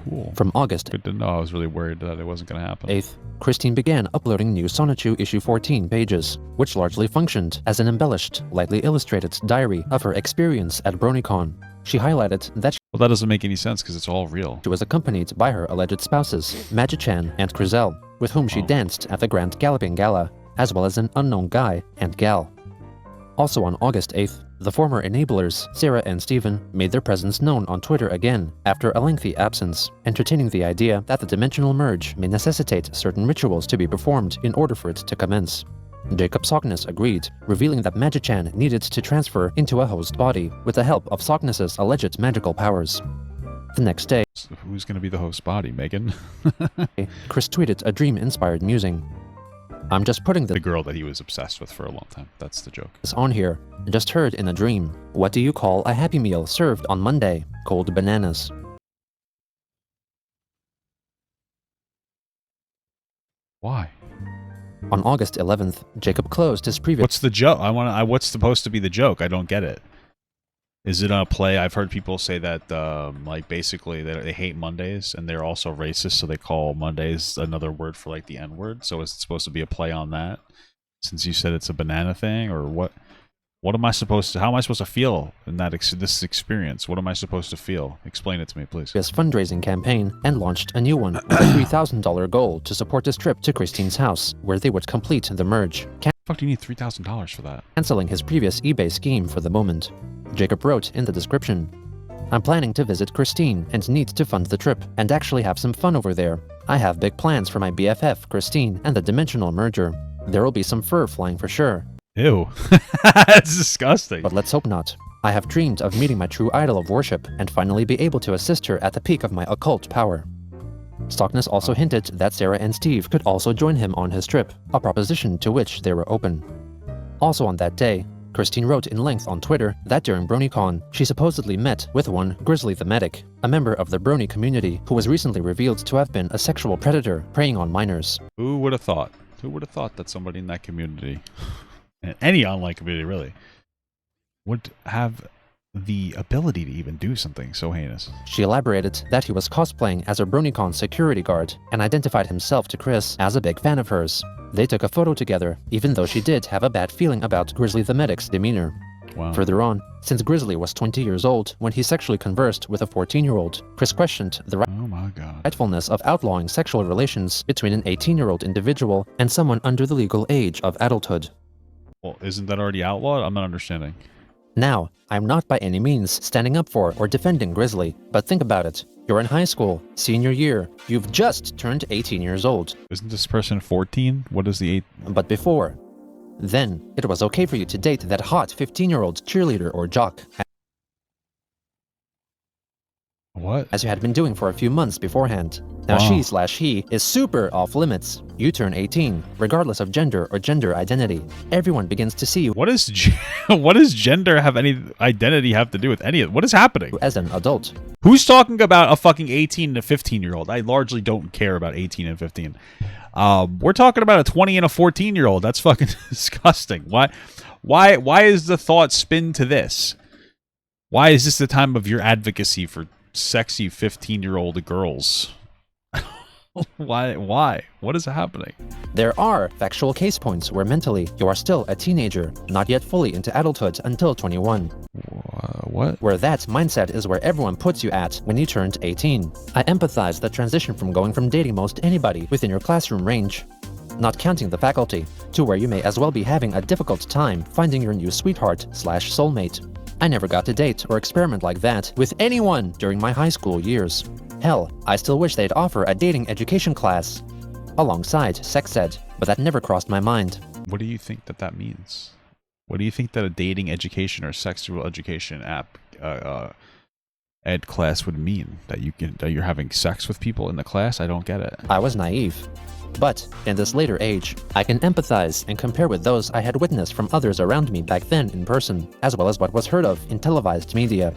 Cool. From August Good to know. I was really worried that it wasn't going to happen. 8th, Christine began uploading new Sonichu issue 14 pages, which largely functioned as an embellished, lightly illustrated diary of her experience at BronyCon. She highlighted that Well, that doesn't make any sense because it's all real. she was accompanied by her alleged spouses, Magican and Crizel, with whom she Oh. danced at the Grand Galloping Gala, as well as an unknown guy and gal. Also on August 8th, the former enablers, Sarah and Steven, made their presence known on Twitter again after a lengthy absence, entertaining the idea that the dimensional merge may necessitate certain rituals to be performed in order for it to commence. Jacob Sockness agreed, revealing that Magichan needed to transfer into a host body with the help of Sockness's alleged magical powers. The next day, So who's going to be the host body, Megan? Chris tweeted a dream-inspired musing. I'm just putting The this girl that he was obsessed with for a long time. That's the joke. on here, just heard in a dream. What do you call a Happy Meal served on Monday? Cold bananas. Why? On August 11th, Jacob closed his previous What's the joke? What's supposed to be the joke? I don't get it. Is it a play? I've heard people say that, like, basically they hate Mondays and they're also racist, so they call Mondays another word for, like, the N word. So is it supposed to be a play on that? Since you said it's a banana thing, or what? What am I supposed to? How am I supposed to feel in that this experience? What am I supposed to feel? Explain it to me, please. fundraising campaign and launched a new one with a $3,000 goal to support this trip to Christine's house, where they would complete the merge, Fuck, do you need $3,000 for that? canceling his previous eBay scheme for the moment. Jacob wrote in the description, I'm planning to visit Christine and need to fund the trip and actually have some fun over there. I have big plans for my BFF, Christine, and the dimensional merger. There will be some fur flying for sure, Ew, that's disgusting. but let's hope not. I have dreamed of meeting my true idol of worship and finally be able to assist her at the peak of my occult power. Stockness also hinted that Sarah and Steve could also join him on his trip, a proposition to which they were open. Also on that day, Christine wrote in length on Twitter that during BronyCon, she supposedly met with one Grizzly the Medic, a member of the Brony community who was recently revealed to have been a sexual predator preying on minors. Who would have thought? Who would have thought that somebody in that community, and any online community really, would have the ability to even do something so heinous? She elaborated that he was cosplaying as a BronyCon security guard and identified himself to Chris as a big fan of hers. They took a photo together, even though she did have a bad feeling about Grizzly the Medic's demeanor. Wow. Further on, since Grizzly was 20 years old when he sexually conversed with a 14-year-old, Chris questioned the Oh my god. rightfulness of outlawing sexual relations between an 18-year-old individual and someone under the legal age of adulthood. Well, isn't that already outlawed? I'm not understanding. Now, I'm not by any means standing up for or defending Grizzly, but think about it. You're in high school, senior year. You've just turned 18 years old. Isn't this person 14? What is the 8? But before, then it was okay for you to date that hot 15-year-old cheerleader or jock. What? as you had been doing for a few months beforehand. Now Wow. she/he is super off limits. You turn 18, regardless of gender or gender identity. Everyone begins to see you What is what does gender have any identity have to do with any of what is happening? as an adult. Who's talking about a fucking 18 to 15-year-old? I largely don't care about 18 and 15. We're talking about a 20 and a 14-year-old. That's fucking disgusting. Why is the thought spin to this? Why is this the time of your advocacy for sexy 15-year-old girls? Why? What is happening? There are factual case points where mentally you are still a teenager, not yet fully into adulthood until 21. What? Where that mindset is where everyone puts you at when you turned 18. I empathize the transition from going from dating most anybody within your classroom range, not counting the faculty, to where you may as well be having a difficult time finding your new sweetheart/soulmate. I never got to date or experiment like that with anyone during my high school years. Hell, I still wish they'd offer a dating education class alongside sex ed, but that never crossed my mind. What do you think that means? What do you think that a dating education or sexual education app ed class would mean? That you're having sex with people in the class? I don't get it. I was naive. But in this later age, I can empathize and compare with those I had witnessed from others around me back then in person, as well as what was heard of in televised media.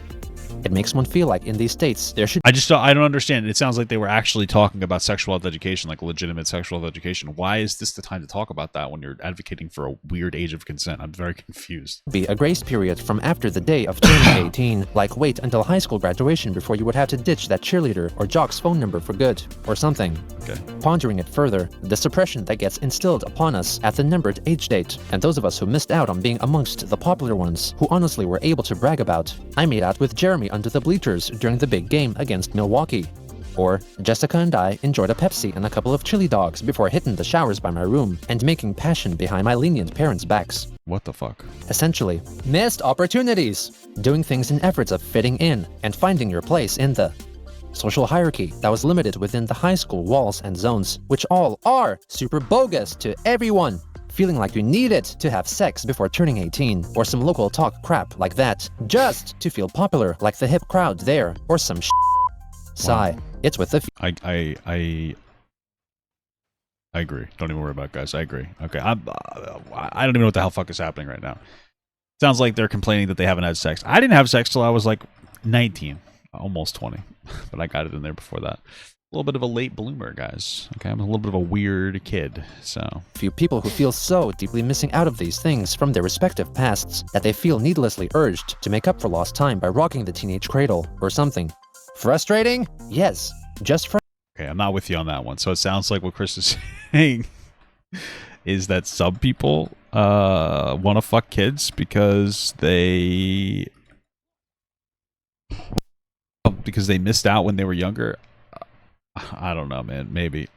It makes one feel like in these states there should I don't understand. It sounds like they were actually talking about sexual health education, like legitimate sexual health education. Why is this the time to talk about that when you're advocating for a weird age of consent? I'm very confused. be a grace period from after the day of turning 18, like wait until high school graduation before you would have to ditch that cheerleader or jock's phone number for good, or something. Okay. Pondering it further, the suppression that gets instilled upon us at the numbered age date, and those of us who missed out on being amongst the popular ones, who honestly were able to brag about, I made out with Jeremy under the bleachers during the big game against Milwaukee. Or, Jessica and I enjoyed a Pepsi and a couple of chili dogs before hitting the showers by my room and making passion behind my lenient parents' backs. What the fuck? Essentially, missed opportunities! Doing things in efforts of fitting in and finding your place in the social hierarchy that was limited within the high school walls and zones, which all are super bogus to everyone. Feeling like you needed to have sex before turning 18, or some local talk crap like that, just to feel popular like the hip crowd there, or some Sigh. Wow. It's with the I agree. Don't even worry about it, guys. I agree. Okay, I don't even know what the hell fuck is happening right now. Sounds like they're complaining that they haven't had sex. I didn't have sex till I was like 19, almost 20, but I got it in there before that. A little bit of a late bloomer, guys. Okay, I'm a little bit of a weird kid, so. few people who feel so deeply missing out of these things from their respective pasts that they feel needlessly urged to make up for lost time by rocking the teenage cradle or something. Frustrating? Yes. Just Okay, I'm not with you on that one. So it sounds like what Chris is saying is that some people want to fuck kids because they missed out when they were younger. I don't know, man. Maybe.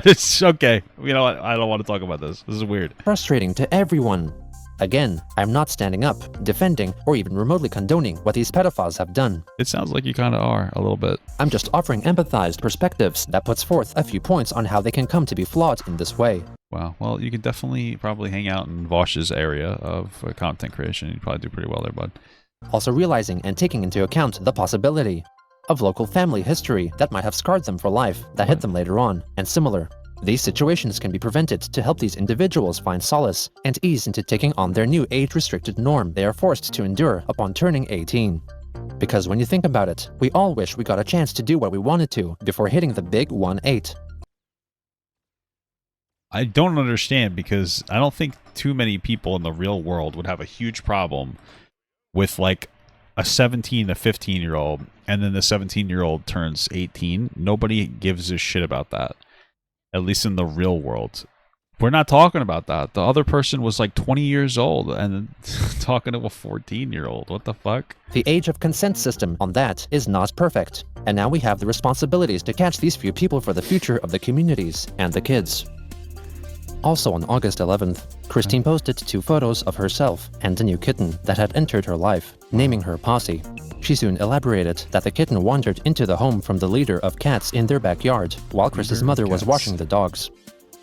It's okay. You know what? I don't want to talk about this. This is weird. frustrating to everyone. Again, I'm not standing up, defending, or even remotely condoning what these pedophiles have done. It sounds like you kind of are a little bit. I'm just offering empathized perspectives that puts forth a few points on how they can come to be flawed in this way. Wow. Well, you could definitely probably hang out in Vosh's area of content creation. You'd probably do pretty well there, bud. Also realizing and taking into account the possibility of local family history that might have scarred them for life, that hit them later on, and similar. These situations can be prevented to help these individuals find solace and ease into taking on their new age-restricted norm they are forced to endure upon turning 18. Because when you think about it, we all wish we got a chance to do what we wanted to before hitting the big 1-8. I don't understand because I don't think too many people in the real world would have a huge problem with like a 17 to 15-year-old and then the 17-year-old turns 18. Nobody gives a shit about that. At least in the real world. We're not talking about that. The other person was like 20 years old and talking to a 14-year-old. What the fuck? The age of consent system on that is not perfect, and now we have the responsibilities to catch these few people for the future of the communities and the kids. Also on August 11th, Christine posted 2 photos of herself and a new kitten that had entered her life, naming her Posse. She soon elaborated that the kitten wandered into the home from the leader of cats in their backyard, while Chris's mother was washing the dogs.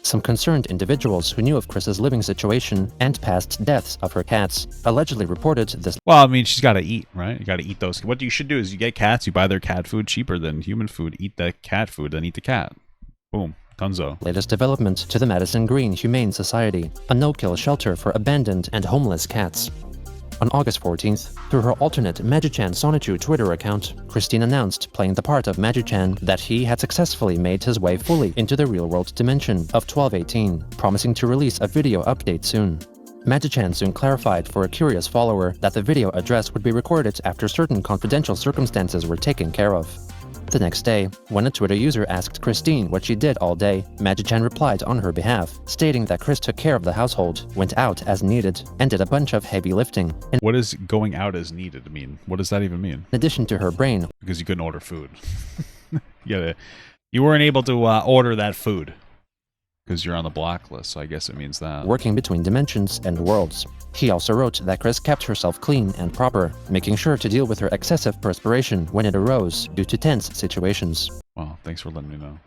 Some concerned individuals who knew of Chris's living situation and past deaths of her cats allegedly reported this. Well, I mean, she's got to eat, right? You got to eat those. What you should do is you get cats, you buy their cat food cheaper than human food, eat the cat food, then eat the cat. Boom. Dunzo. Latest development to the Madison Green Humane Society, a no-kill shelter for abandoned and homeless cats. On August 14th, through her alternate Magican Sonichu Twitter account, Christine announced, playing the part of Magican, that he had successfully made his way fully into the real-world dimension of 1218, promising to release a video update soon. Magichan soon clarified for a curious follower that the video address would be recorded after certain confidential circumstances were taken care of. The next day, when a Twitter user asked Christine what she did all day, Magichan replied on her behalf, stating that Chris took care of the household, went out as needed, and did a bunch of heavy lifting. What does going out as needed mean? What does that even mean? In addition to her brain, because you couldn't order food. You weren't able to order that food because you're on the blacklist, so I guess it means that. Working between dimensions and worlds. He also wrote that Chris kept herself clean and proper, making sure to deal with her excessive perspiration when it arose due to tense situations. Well, thanks for letting me know.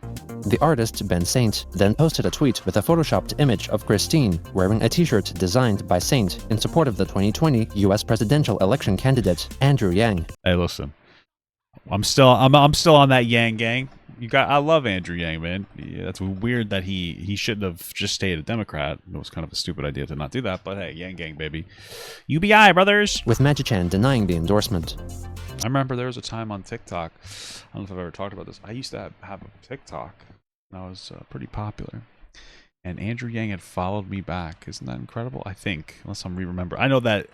The artist, Ben Saint, then posted a tweet with a photoshopped image of Christine wearing a t-shirt designed by Saint in support of the 2020 US presidential election candidate, Andrew Yang. Hey, listen. I'm still on that Yang gang. I love Andrew Yang, man. Yeah, that's weird that he shouldn't have just stayed a Democrat. It was kind of a stupid idea to not do that, but hey, Yang gang, baby. UBI, brothers! With Magichan denying the endorsement. I remember there was a time on TikTok, I don't know if I've ever talked about this, I used to have a TikTok, and I was pretty popular. And Andrew Yang had followed me back. Isn't that incredible? I think, unless I'm re-remember. I know that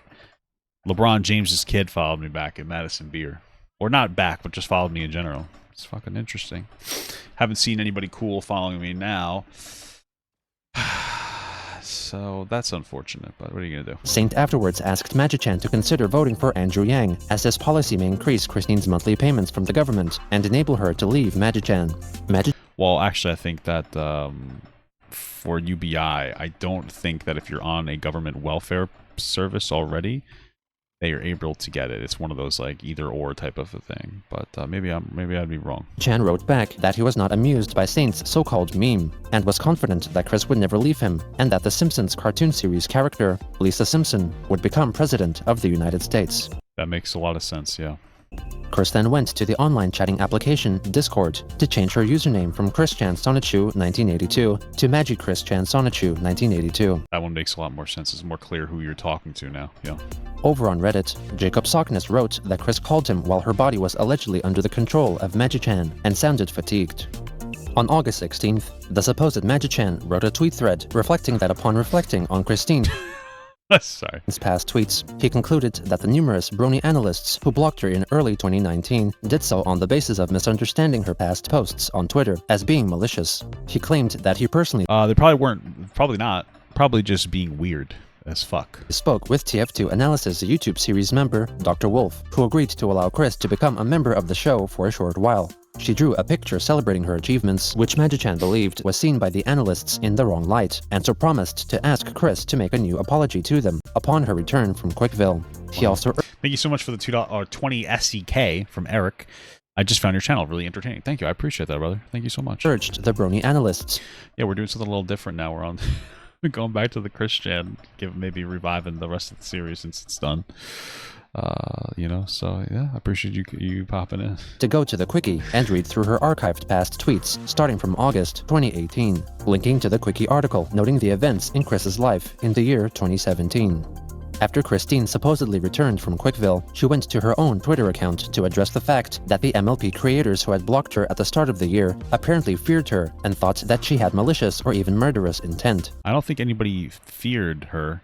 LeBron James's kid followed me back at Madison Beer. Or not back, but just followed me in general. It's fucking interesting. Haven't seen anybody cool following me now. So that's unfortunate, but what are you gonna do? Saint afterwards asked Magichan to consider voting for Andrew Yang, as this policy may increase Christine's monthly payments from the government and enable her to leave Magichan. Well, actually, I think that for UBI, I don't think that if you're on a government welfare service already, they are able to get it. It's one of those like either or type of a thing. But maybe I'd be wrong. Chan wrote back that he was not amused by Saint's so-called meme and was confident that Chris would never leave him and that the Simpsons cartoon series character, Lisa Simpson, would become president of the United States. That makes a lot of sense, yeah. Chris then went to the online chatting application Discord to change her username from Christian Sonichu 1982 to Magic Christian Sonichu 1982. That one makes a lot more sense. It's more clear who you're talking to now, yeah. Over on Reddit, Jacob Sockness wrote that Chris called him while her body was allegedly under the control of Magichan and sounded fatigued. On August 16th, the supposed Magichan wrote a tweet thread reflecting that upon reflecting on Christine Sorry. his past tweets, he concluded that the numerous Brony analysts who blocked her in early 2019 did so on the basis of misunderstanding her past posts on Twitter as being malicious. He claimed that he personally They probably weren't. Probably not. Probably just being weird as fuck. spoke with TF2 Analysis YouTube series member Dr. Wolf, who agreed to allow Chris to become a member of the show for a short while. She drew a picture celebrating her achievements, which Magichan believed was seen by the analysts in the wrong light, and so promised to ask Chris to make a new apology to them upon her return from Quickville. He also Thank you so much for the $2.20 SEK from Eric. I just found your channel really entertaining. Thank you. I appreciate that, brother. Thank you so much. urged the Brony analysts. Yeah, we're doing something a little different now. We're on going back to the Christian, maybe reviving the rest of the series since it's done. So yeah, I appreciate you popping in. To go to the Quickie and read through her archived past tweets starting from August 2018, linking to the Quickie article noting the events in Chris's life in the year 2017. After Christine supposedly returned from Quickville, she went to her own Twitter account to address the fact that the MLP creators who had blocked her at the start of the year apparently feared her and thought that she had malicious or even murderous intent. I don't think anybody feared her.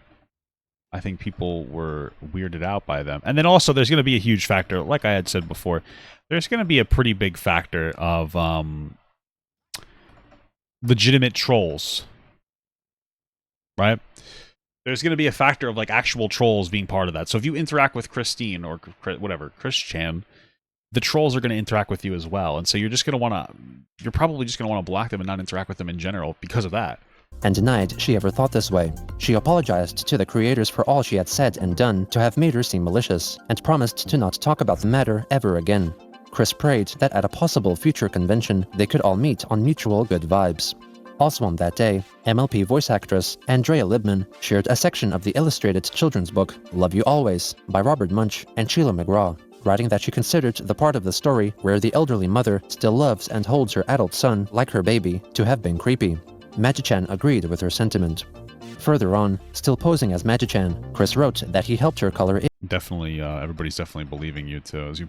I think people were weirded out by them. And then also there's going to be a huge factor, like I had said before, there's going to be a pretty big factor of legitimate trolls, right? There's going to be a factor of like actual trolls being part of that. So if you interact with Christine or whatever, Christian, the trolls are going to interact with you as well. And so you're probably just going to want to block them and not interact with them in general because of that. And denied she ever thought this way. She apologized to the creators for all she had said and done to have made her seem malicious, and promised to not talk about the matter ever again. Chris prayed that at a possible future convention, they could all meet on mutual good vibes. Also on that day, MLP voice actress Andrea Libman shared a section of the illustrated children's book Love You Always by Robert Munsch and Sheila McGraw, writing that she considered the part of the story where the elderly mother still loves and holds her adult son like her baby to have been creepy. Magican agreed with her sentiment. Further on, still posing as Magican, Chris wrote that he helped her color Definitely, everybody's definitely believing you too as you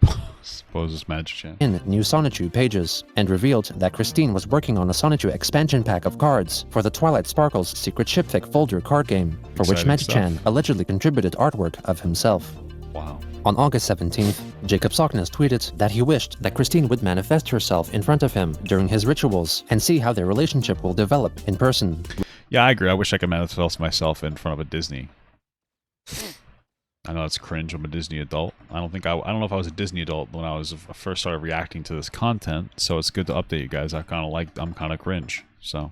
pose as Magican. in new Sonichu pages, and revealed that Christine was working on a Sonichu expansion pack of cards for the Twilight Sparkle's Secret Shipfic folder card game, for which Exciting Magichan stuff. allegedly contributed artwork of himself. Wow. On August 17th, Jacob Sockness tweeted that he wished that Christine would manifest herself in front of him during his rituals and see how their relationship will develop in person. Yeah, I agree. I wish I could manifest myself in front of a Disney. I know it's cringe. I'm a Disney adult. I don't know if I was a Disney adult when I was first started reacting to this content. So it's good to update you guys. I'm kind of cringe. So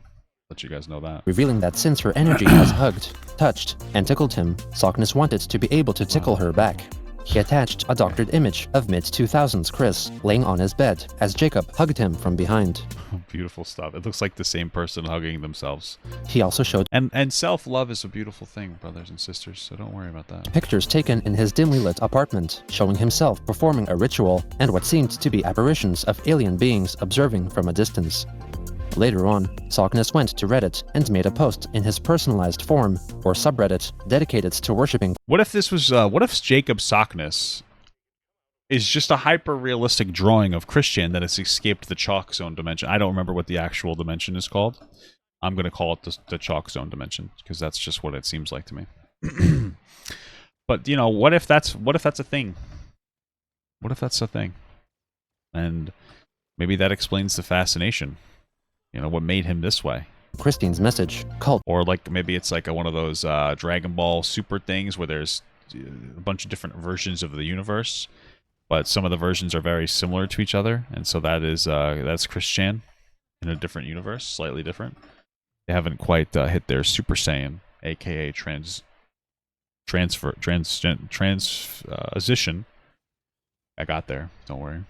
let you guys know that. Revealing that since her energy has hugged, touched, and tickled him, Sockness wanted to be able to tickle her back. He attached a doctored image of mid-2000s Chris laying on his bed as Jacob hugged him from behind. Beautiful stuff. It looks like the same person hugging themselves. He also showed And self-love is a beautiful thing, brothers and sisters. So don't worry about that. pictures taken in his dimly lit apartment, showing himself performing a ritual and what seemed to be apparitions of alien beings observing from a distance. Later on, Sockness went to Reddit and made a post in his personalized forum, or subreddit, dedicated to worshipping. What if this was? What if Jacob Sockness is just a hyper-realistic drawing of Christian that has escaped the chalk zone dimension? I don't remember what the actual dimension is called. I'm going to call it the chalk zone dimension because that's just what it seems like to me. But you know, what if that's a thing? What if that's a thing? And maybe that explains the fascination. You know, what made him this way. Christine's message, cult, Or like maybe it's like one of those Dragon Ball Super things where there's a bunch of different versions of the universe, but some of the versions are very similar to each other, and so that's Christian in a different universe, slightly different. They haven't quite hit their Super Saiyan, aka transition. I got there. Don't worry.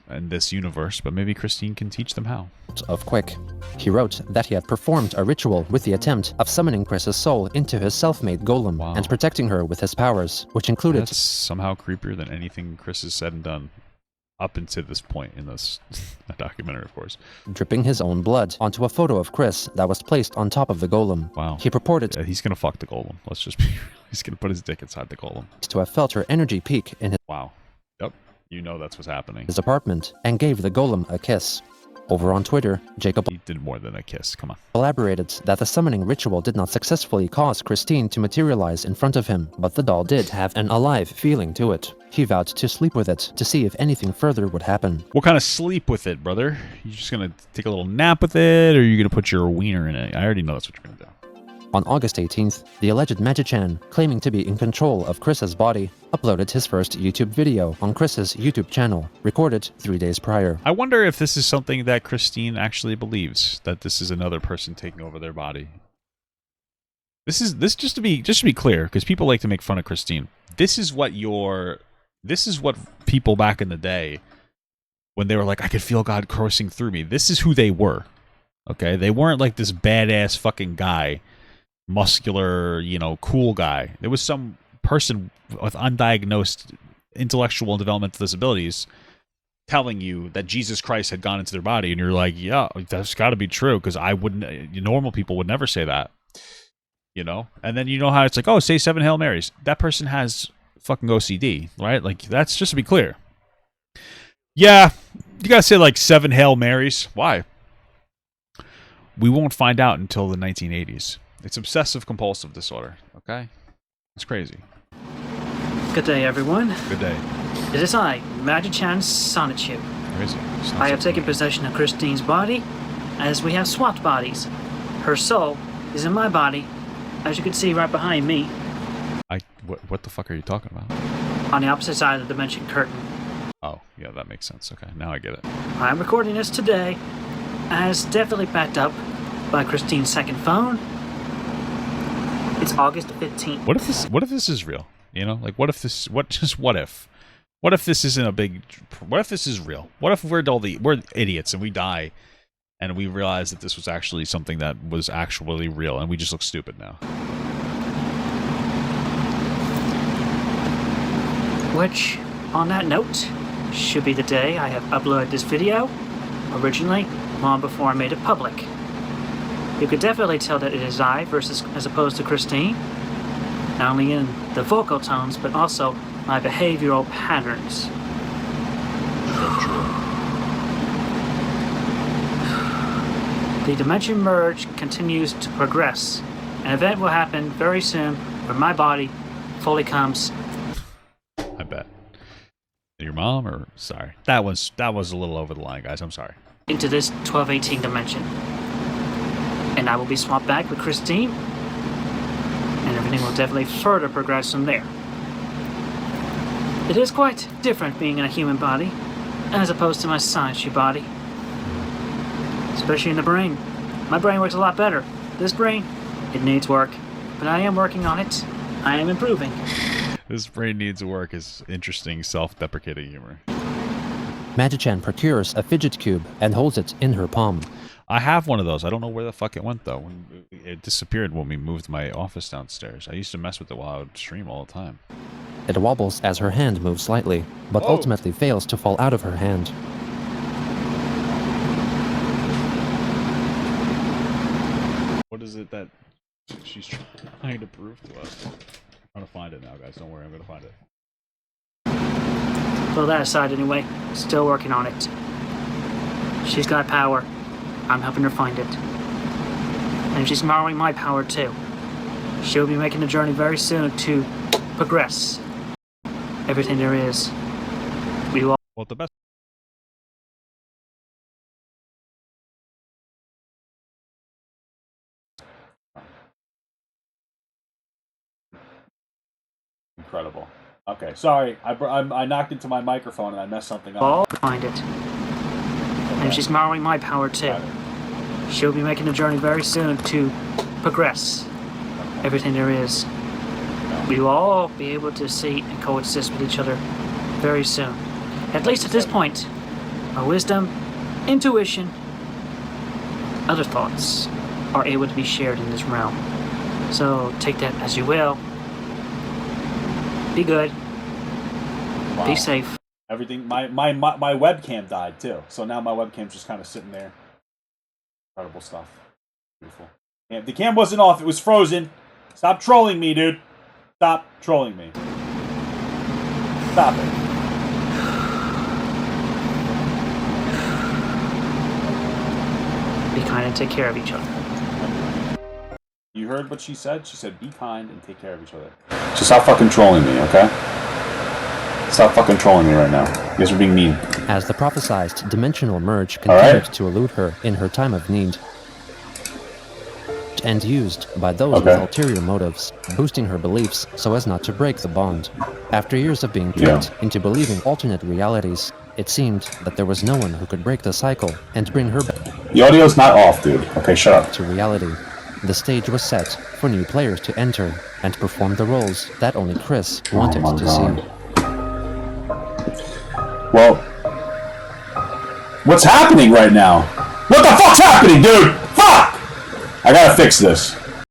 In this universe, but maybe Christine can teach them how. of Quick. He wrote that he had performed a ritual with the attempt of summoning Chris's soul into his self-made golem Wow. and protecting her with his powers, which included That's somehow creepier than anything Chris has said and done up until this point in this documentary, of course. dripping his own blood onto a photo of Chris that was placed on top of the golem. Wow. He purported Yeah, he's gonna fuck the golem. Let's just be he's gonna put his dick inside the golem. to have felt her energy peak in Wow. Yep. You know that's what's happening. his apartment and gave the golem a kiss. Over on Twitter, Jacob He did more than a kiss. Come on. elaborated that the summoning ritual did not successfully cause Christine to materialize in front of him, but the doll did have an alive feeling to it. He vowed to sleep with it to see if anything further would happen. What kind of sleep with it, brother? You just gonna take a little nap with it, or are you gonna put your wiener in it? I already know that's what you're gonna do. On August 18th, the alleged Magichan, claiming to be in control of Chris's body, uploaded his first YouTube video on Chris's YouTube channel, recorded 3 days prior. I wonder if this is something that Christine actually believes, that this is another person taking over their body. This just to be clear, because people like to make fun of Christine. This is what people back in the day, when they were like, I could feel God coursing through me. This is who they were. Okay? They weren't like this badass fucking guy, muscular, you know, cool guy. There was some person with undiagnosed intellectual and developmental disabilities telling you that Jesus Christ had gone into their body, and you're like, yeah, that's got to be true, because I wouldn't, normal people would never say that, you know. And then you know how it's like, oh, say 7 Hail Marys. That person has fucking OCD, right? Like, that's just to be clear. Yeah, you gotta say like 7 Hail Marys. Why? We won't find out until the 1980s. It's obsessive compulsive disorder, okay? It's crazy. Good day, everyone. Good day. It is I, Magichan Sonichu. Crazy. I have taken possession of Christine's body, as we have swapped bodies. Her soul is in my body, as you can see right behind me, What the fuck are you talking about? on the opposite side of the dimension curtain. Oh, yeah, that makes sense. Okay, now I get it. I'm recording this today, as definitely backed up by Christine's second phone. It's August 15th. What if this is real? You know, like what if this isn't a big, what if this is real? What if we're idiots and we die and we realized that this was actually something that was actually real, and we just look stupid now. Which, on that note, should be the day I have uploaded this video, originally, long before I made it public. You could definitely tell that it is I as opposed to Christine, not only in the vocal tones, but also my behavioral patterns. The dimension merge continues to progress. An event will happen very soon when my body fully comes. I bet. Your mom, or sorry, that was a little over the line, guys. I'm sorry. Into this 1218 dimension, and I will be swapped back with Christine, and everything will definitely further progress from there. It is quite different being in a human body, as opposed to my science body. Especially in the brain. My brain works a lot better. This brain, it needs work. But I am working on it. I am improving. This brain needs work is interesting, self-deprecating humor. Magican procures a fidget cube and holds it in her palm. I have one of those. I don't know where the fuck it went, though. It disappeared when we moved my office downstairs. I used to mess with it while I would stream all the time. It wobbles as her hand moves slightly, but ultimately fails to fall out of her hand. What is it that she's trying to prove to us? I'm trying to find it now, guys. Don't worry, I'm going to find it. Well, that aside anyway, still working on it. She's got power. I'm helping her find it. And she's borrowing my power too. She'll be making a journey very soon to progress everything there is. We will. Well, the best. Incredible. Okay, sorry. I knocked into my microphone and I messed something up. All find it. And she's borrowing my power too. She'll be making a journey very soon to progress everything there is. We will all be able to see and coexist with each other very soon. At least at this point, our wisdom, intuition, other thoughts are able to be shared in this realm. So take that as you will. Be good. Wow. Be safe. Everything. My webcam died too, so now my webcam's just kind of sitting there. Incredible stuff. Beautiful. Yeah, the cam wasn't off; it was frozen. Stop trolling me, dude. Stop trolling me. Stop it. Be kind and take care of each other. You heard what she said? She said, be kind and take care of each other. So stop fucking trolling me, okay? Stop fucking trolling me right now. You guys are being mean. As the prophesized dimensional merge continued to elude her in her time of need, and used by those with ulterior motives, boosting her beliefs so as not to break the bond. After years of being tricked into believing alternate realities, it seemed that there was no one who could break the cycle and bring her back. The audio's not off, dude. Okay, shut up. To reality. The stage was set for new players to enter and perform the roles that only Chris wanted to see. Well, what's happening right now? What the fuck's happening, dude? Fuck! I gotta fix this.